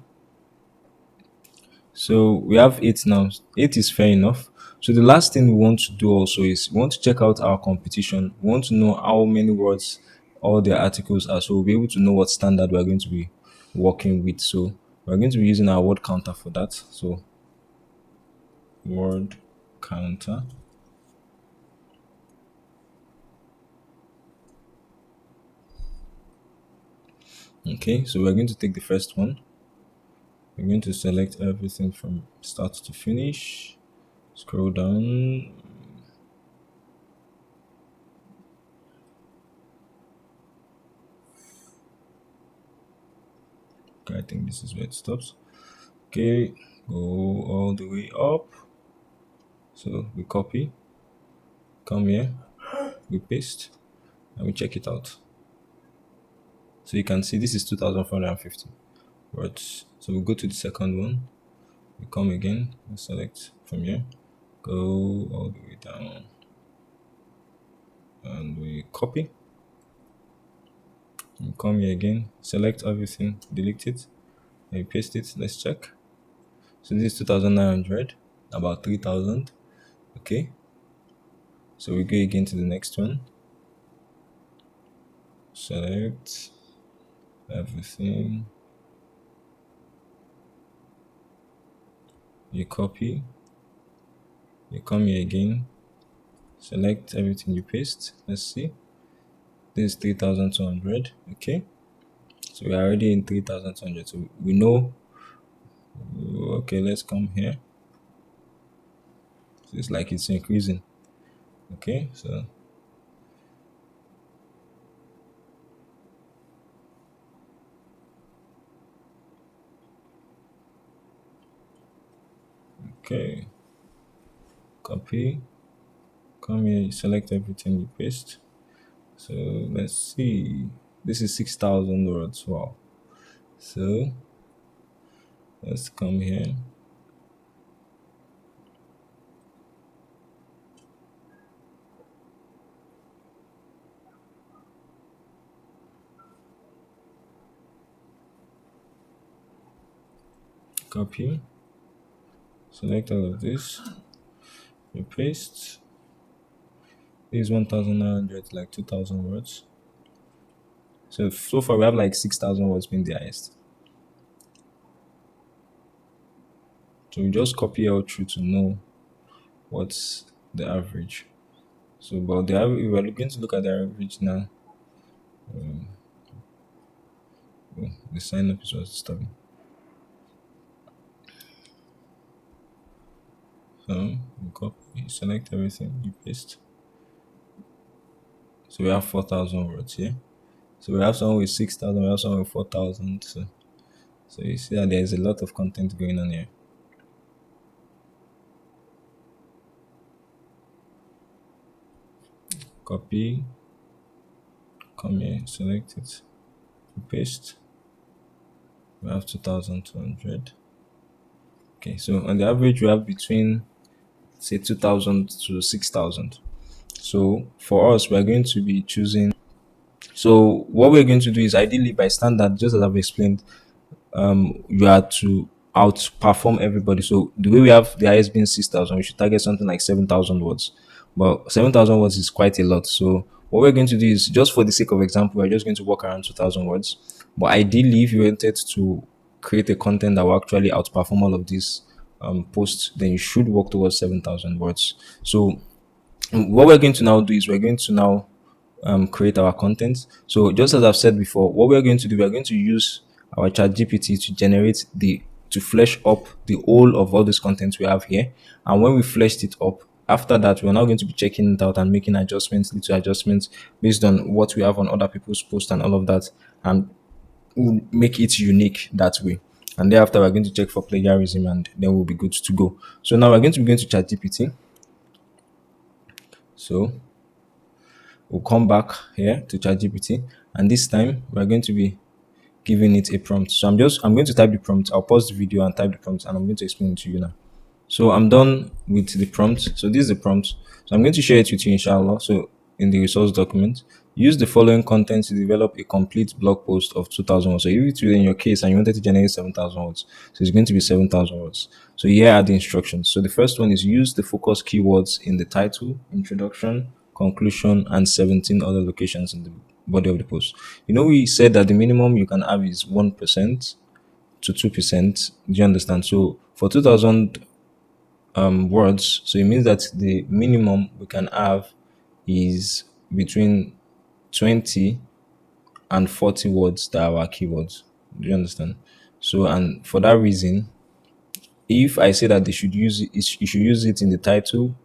So we have eight now. Eight is fair enough. So the last thing we want to do also is we want to check out our competition. We want to know how many words all their articles are. So we'll be able to know what standard we're going to be working with. So we're going to be using our word counter for that. So word counter. Okay, so we're going to take the first one. We're going to select everything from start to finish. Scroll down. Okay, I think this is where it stops. Okay, go all the way up. So we copy, come here, we paste, and we check it out. So you can see this is 2,450 words. So we go to the second one, we come again, we select from here, go all the way down, and we copy. We come here again, select everything, delete it, and we paste it. Let's check. So this is 2,900, about 3,000. Okay. So we go again to the next one. Select everything. You copy. You come here again. Select everything you paste. Let's see. This is 3,200. Okay. So we're already in 3,200. So we know. Okay, let's come here. So it's like it's increasing. Okay. So okay. Copy. Come here. You select everything you paste. So let's see. This is 6,000 words. Wow. So let's come here. Copy. Select all of this. You paste. This is 1,900, like 2,000 words. So far we have like 6,000 words being the highest. So we just copy all through to know what's the average. So, but the average, we're going to look at the average now. Oh, the sign up is what's stopping. So you copy, you select everything, you paste. So we have 4,000 words here. So we have someone with 6,000, we have someone with 4,000. So you see that there's a lot of content going on here. Copy, come here, select it, paste. We have 2,200. Okay, so on the average, we have between say 2,000 to 6,000. So for us, we're going to be choosing. So what we're going to do is ideally by standard, just as I've explained, you are to outperform everybody. So the way we have the highest being 6,000, we should target something like 7,000 words. But 7,000 words is quite a lot. So what we're going to do is just for the sake of example, we're just going to work around 2,000 words. But ideally, if you wanted to create a content that will actually outperform all of these posts, then you should work towards 7,000 words. So what we're going to now do is we're going to now create our content. So just as I've said before, what we're going to do, we're going to use our chat GPT to generate to flesh up the whole of all this content we have here. And when we fleshed it up, after that, we're now going to be checking it out and making adjustments, little adjustments based on what we have on other people's posts and all of that, and we'll make it unique that way. And thereafter, we're going to check for plagiarism and then we'll be good to go. So now we're going to be going to ChatGPT. So we'll come back here to ChatGPT, and this time we're going to be giving it a prompt. So I'm going to type the prompt. I'll pause the video and type the prompt, and I'm going to explain it to you now. So I'm done with the prompt. So this is the prompt. So I'm going to share it with you, inshallah. So in the resource document, use the following content to develop a complete blog post of 2,000 words. So if it's in your case and you wanted to generate 7,000 words, so it's going to be 7,000 words. So here are the instructions. So the first one is use the focus keywords in the title, introduction, conclusion, and 17 other locations in the body of the post. You know, we said that the minimum you can have is 1% to 2%. Do you understand? So for 2,000 words, so it means that the minimum we can have is between 20 and 40 words that are our keywords. Do you understand? So, and for that reason, if I say that they should use you should use it in the title,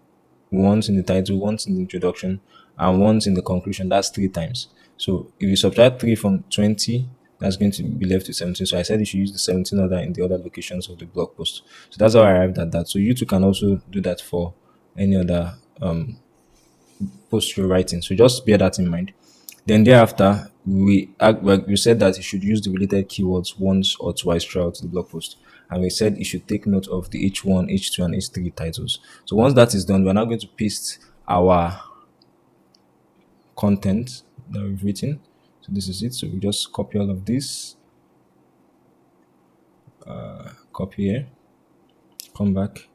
once in the title, once in the introduction, and once in the conclusion. That's three times. So if you subtract 3 from 20, that's going to be left with 17. So I said you should use the 17 other in the other locations of the blog post. So that's how I arrived at that. So you too can also do that for any other post you're writing. So just bear that in mind. Then thereafter, we said that you should use the related keywords once or twice throughout the blog post. And we said you should take note of the H1, H2, and H3 titles. So once that is done, we're now going to paste our content that we've written. So this is it. So we just copy all of this, copy here, come back,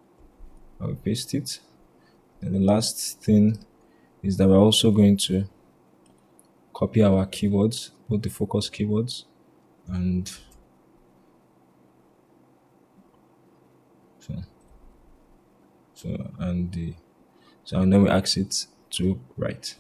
I will paste it. And the last thing is that we're also going to copy our keywords, both the focus keywords and so and the and then we ask it to write.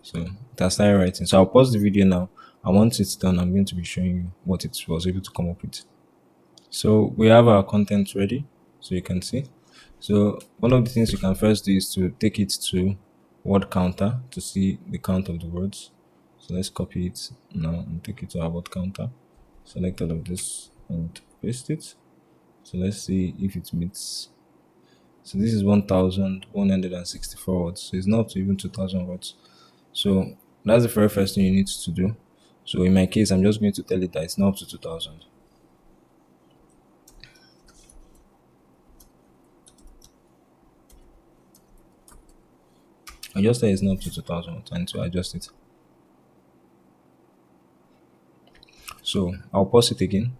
So that's started writing. So I'll pause the video now. And once it's done, I'm going to be showing you what it was able to come up with. So we have our content ready, so you can see. So one of the things you can first do is to take it to word counter to see the count of the words. So let's copy it now and take it to our word counter. Select all of this and paste it. So let's see if it meets. So this is 1,164 words. So it's not even 2,000 words. So that's the very first thing you need to do. So in my case, I'm just going to tell it that it's not up to 2,000. I just say it's not up to 2,000 and to adjust it. So I'll pause it again.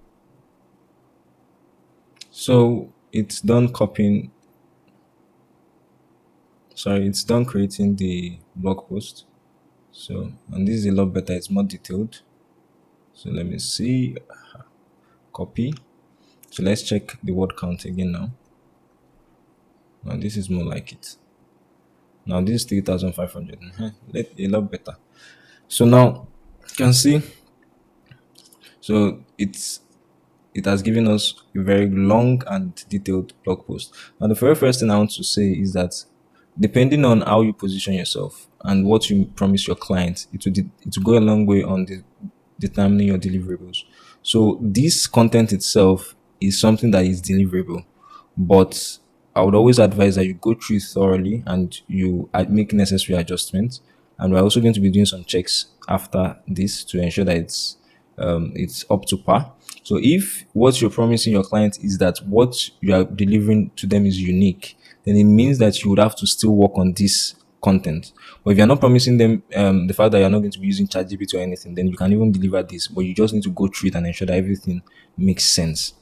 So it's done copying sorry, it's done creating the blog post. So, and this is a lot better, it's more detailed. So let me see, copy. So let's check the word count again now. Now this is more like it. Now this is 3,500. A lot better. So now you can see, so it has given us a very long and detailed blog post. And the very first thing I want to say is that depending on how you position yourself and what you promise your client, it will go a long way on determining your deliverables. So this content itself is something that is deliverable, but I would always advise that you go through it thoroughly and you make necessary adjustments. And we're also going to be doing some checks after this to ensure that it's up to par. So if what you're promising your client is that what you are delivering to them is unique, then it means that you would have to still work on this content. But if you're not promising them the fact that you're not going to be using ChatGPT or anything, then you can even deliver this. But you just need to go through it and ensure that everything makes sense.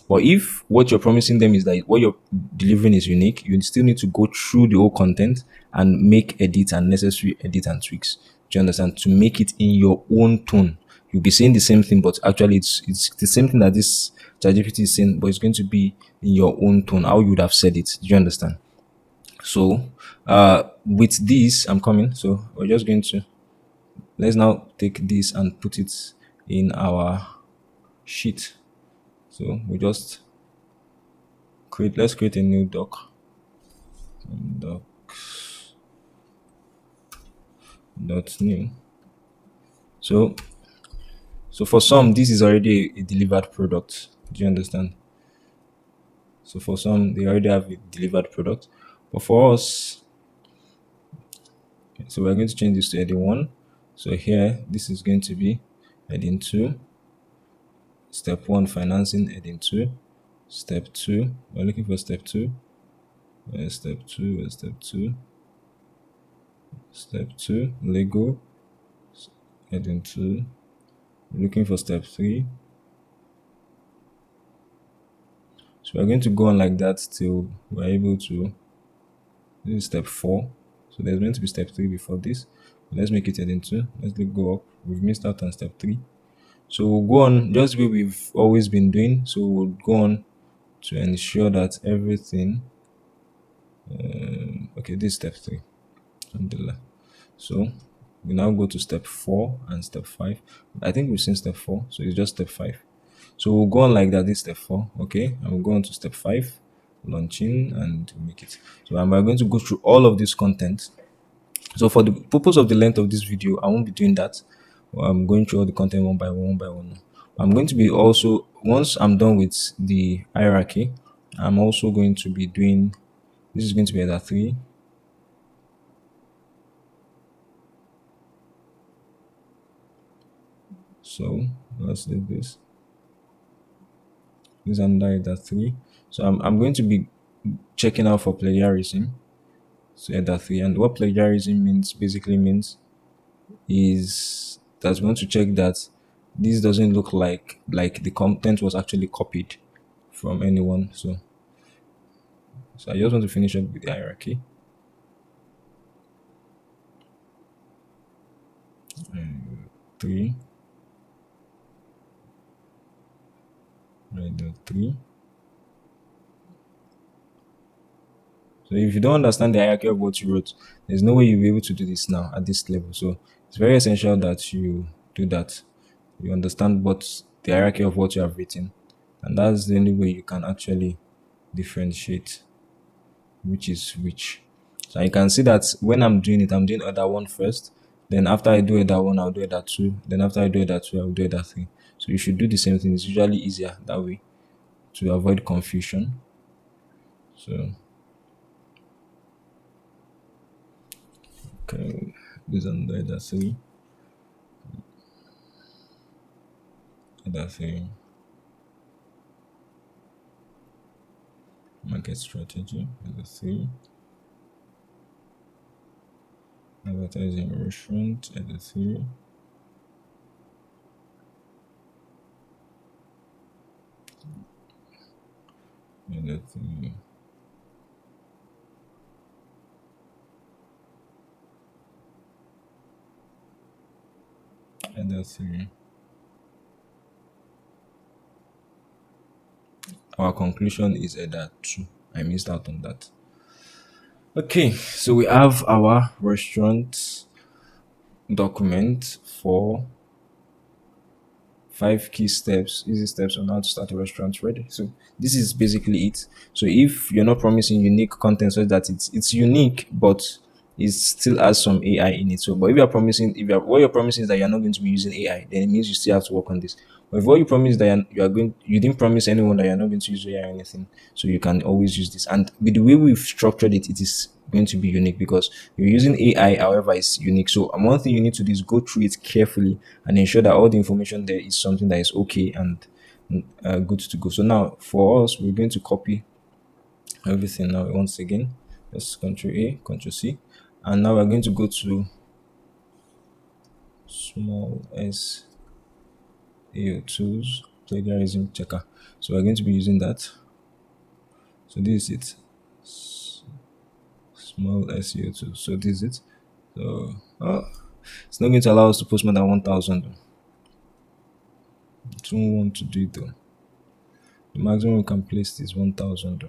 But if what you're promising them is that what you're delivering is unique, you still need to go through the whole content and make edits and necessary edit and tweaks. Do you understand? To make it in your own tone. You'll be saying the same thing, but actually it's the same thing that this ChatGPT is saying, but it's going to be in your own tone, how you would have said it. Do you understand? So with this, I'm coming. So we're just going to let's now take this and put it in our sheet. So we just let's create a new doc. Doc dot new. So for some, this is already a delivered product. Do you understand? So for some, they already have a delivered product. But for us, so we're going to change this to heading one. So here, this is going to be heading two. Step one, financing, heading two. Step two, we're looking for step two. Step two, step two. Step two, Lego, heading two. We're looking for step three. So we're going to go on like that till we're able to. This is step four. So there's going to be step three before this. Let's make it heading two. Let's go up. We've missed out on step three. So we'll go on just the way we've always been doing. So we'll go on to ensure that everything. Okay, this is step three. Alhamdulillah. So we now go to step four and step five. I think we've seen step four, so it's just step five. So we'll go on like that. This step four, okay, and we'll go on to step five, launching and make it. So we're going to go through all of this content. So for the purpose of the length of this video, I won't be doing that. I'm going through all the content one by one, by one. I'm going to be also, once I'm done with the hierarchy, I'm also going to be doing, this is going to be header 3. So let's do this. This is under header 3. So I'm going to be checking out for plagiarism. So header 3. And what plagiarism means, basically means, is that we want to check that this doesn't look like the content was actually copied from anyone. So I just want to finish up with the hierarchy. Three. Right, the 3. So if you don't understand the hierarchy of what you wrote, there's no way you'll be able to do this now at this level. So it's very essential that you do that. You understand what the hierarchy of what you have written, and that's the only way you can actually differentiate which is which. So you can see that when I'm doing it, I'm doing other one first. Then after I do other one, I'll do other two. Then after I do other two, I'll do other three. So you should do the same thing. It's usually easier that way to avoid confusion. So okay, this and the other three. Other three. Market strategy. Other three. Advertising restaurant. Other three. Other three. Either three. Our conclusion is either two. I missed out on that. Okay, so we have our restaurant document for 5 key steps, easy steps on how to start a restaurant ready. So this is basically it. So if you're not promising unique content so that it's unique, but it still has some AI in it. So but if you're promising, if you're what you're promising is that you're not going to be using AI, then it means you still have to work on this. But if what you promise that you are going, you didn't promise anyone that you're not going to use AI or anything, so you can always use this. And with the way we've structured it, it is going to be unique because you're using AI, however, it's unique. So one thing you need to do is go through it carefully and ensure that all the information there is something that is okay and good to go. So now for us, we're going to copy everything now once again. Let's Control A, Control C, and now we're going to go to small s AO tools plagiarism checker. So we're going to be using that. So this is it. Small SEO tool. So this is it. So it's not going to allow us to post more than 1,000. Don't want to do it though. The maximum we can place is 1,000.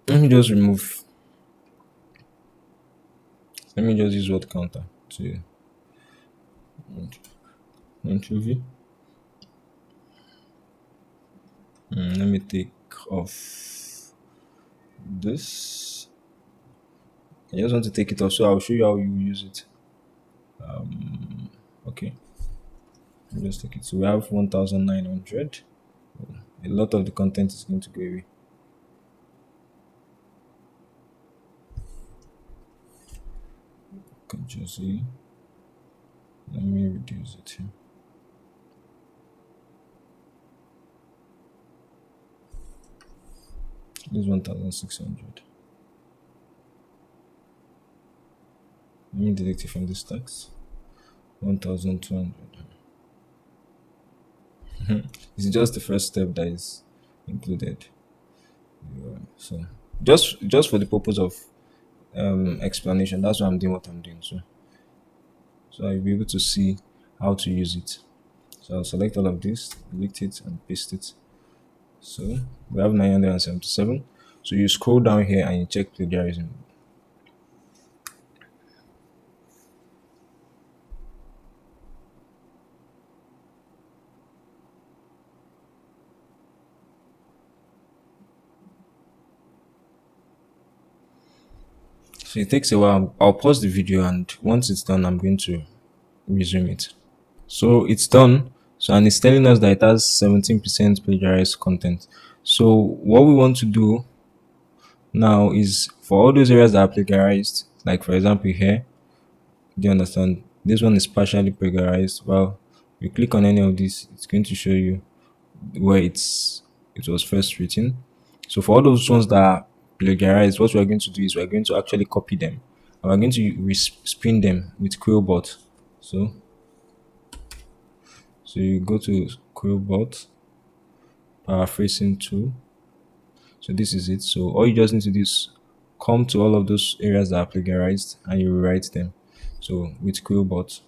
Let me just remove. Let me just use word counter to Control. Let me take off this. I just want to take it off, so I'll show you how you use it. Okay, let me just take it. So we have 1,900. A lot of the content is going to go away. Control Z. Let me reduce it here. This is 1,600. Let me delete it from this tax. 1,200. It's just the first step that is included. Yeah, so just for the purpose of explanation, that's why I'm doing what I'm doing. So I'll be able to see how to use it. So I'll select all of this, delete it, and paste it. So we have 977. So you scroll down here and you check plagiarism. So it takes a while. I'll pause the video, and once it's done, I'm going to resume it. So it's done. So and it's telling us that it has 17% plagiarized content. So what we want to do now is for all those areas that are plagiarized, like for example here, do you understand? This one is partially plagiarized. Well, you click on any of these, it's going to show you where it was first written. So for all those ones that are plagiarized, what we're going to do is we're going to actually copy them and we're going to spin them with Quillbot. So you go to Quillbot, paraphrasing tool. So this is it. So all you just need to do is come to all of those areas that are plagiarized and you rewrite them. So with Quillbot.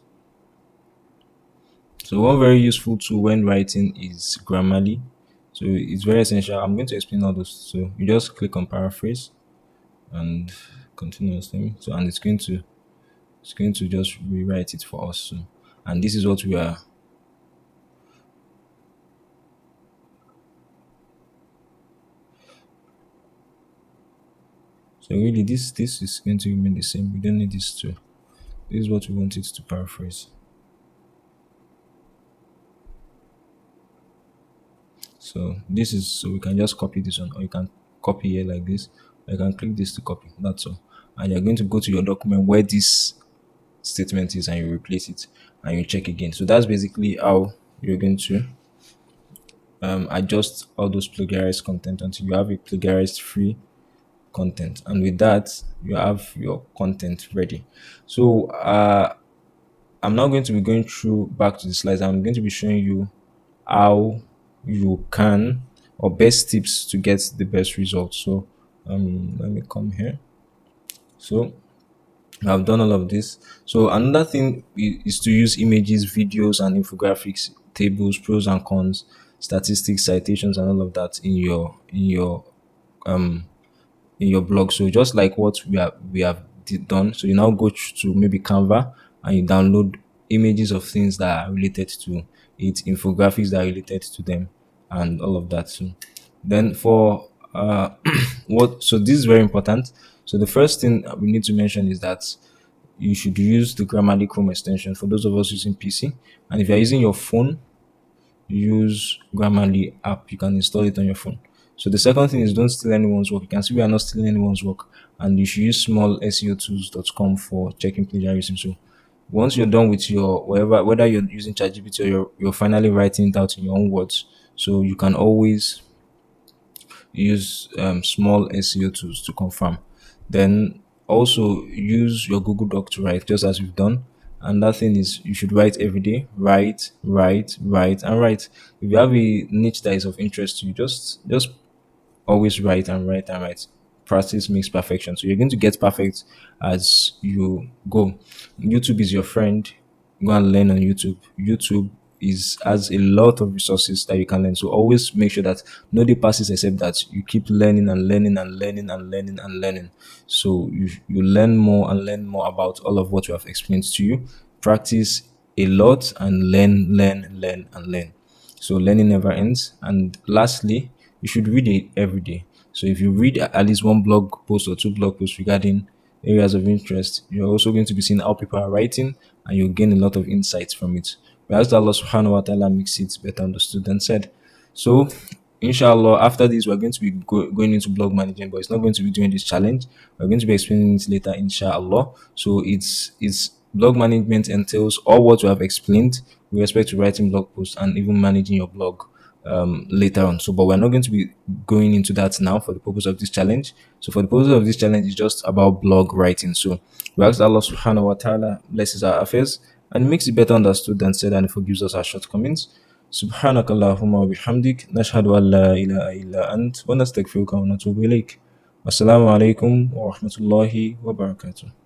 So one very useful tool when writing is Grammarly. So it's very essential. I'm going to explain all those. So you just click on paraphrase and continuously. So and it's going to just rewrite it for us. So and this is what we are. So really this is going to remain the same. We don't need this to. This is what we want it to paraphrase. So this is so we can just copy this one, or you can copy here like this. Or you can click this to copy. That's all. And you're going to go to your document where this statement is and you replace it and you check again. So that's basically how you're going to adjust all those plagiarized content until you have a plagiarized free content. And with that, you have your content ready. So I'm now going to be going through back to the slides. I'm going to be showing you how you can or best tips to get the best results. So let me come here. So I've done all of this. So another thing is to use images, videos, and infographics, tables, pros and cons, statistics, citations, and all of that um in your blog. So just like what we have done. So you now go to maybe Canva and you download images of things that are related to it, infographics that are related to them, and all of that. So then for what? So this is very important. So the first thing we need to mention is that you should use the Grammarly Chrome extension for those of us using PC. And if you're using your phone, use Grammarly app. You can install it on your phone. So the second thing is don't steal anyone's work. You can see we are not stealing anyone's work. And you should use smallseotools.com for checking plagiarism. So once you're done with your whatever, whether you're using ChatGPT or you're finally writing it out in your own words, so you can always use small SEO tools to confirm. Then also use your Google Doc to write, just as we've done. And that thing is, you should write every day. Write, write, write, and write. If you have a niche that is of interest to you, just always write and write and write. Practice makes perfection. So you're going to get perfect as you go. YouTube is your friend. Go and learn on YouTube. YouTube is has a lot of resources that you can learn. So always make sure that no day passes except that you keep learning and learning and learning and learning and learning. So you learn more and learn more about all of what we have explained to you. Practice a lot and learn, learn, learn, and learn. So learning never ends. And lastly, you should read it every day. So if you read at least one blog post or two blog posts regarding areas of interest, you're also going to be seeing how people are writing and you'll gain a lot of insights from it. We ask that Allah subhanahu wa ta'ala makes it better understood and said. So inshallah, after this, we're going to be going into blog management, but it's not going to be doing this challenge. We're going to be explaining it later, inshallah. So it's blog management entails all what we have explained with respect to writing blog posts and even managing your blog later on. So, but we're not going to be going into that now for the purpose of this challenge. So, for the purpose of this challenge, is just about blog writing. So, we ask Allah subhanahu wa ta'ala blesses our affairs and makes it better understood than said and forgives us our shortcomings. سبحانك اللهم وبحمدك نشهد أن لا إله إلا أنت ونستغفرك ونتوب إليك والسلام عليكم ورحمة الله وبركاته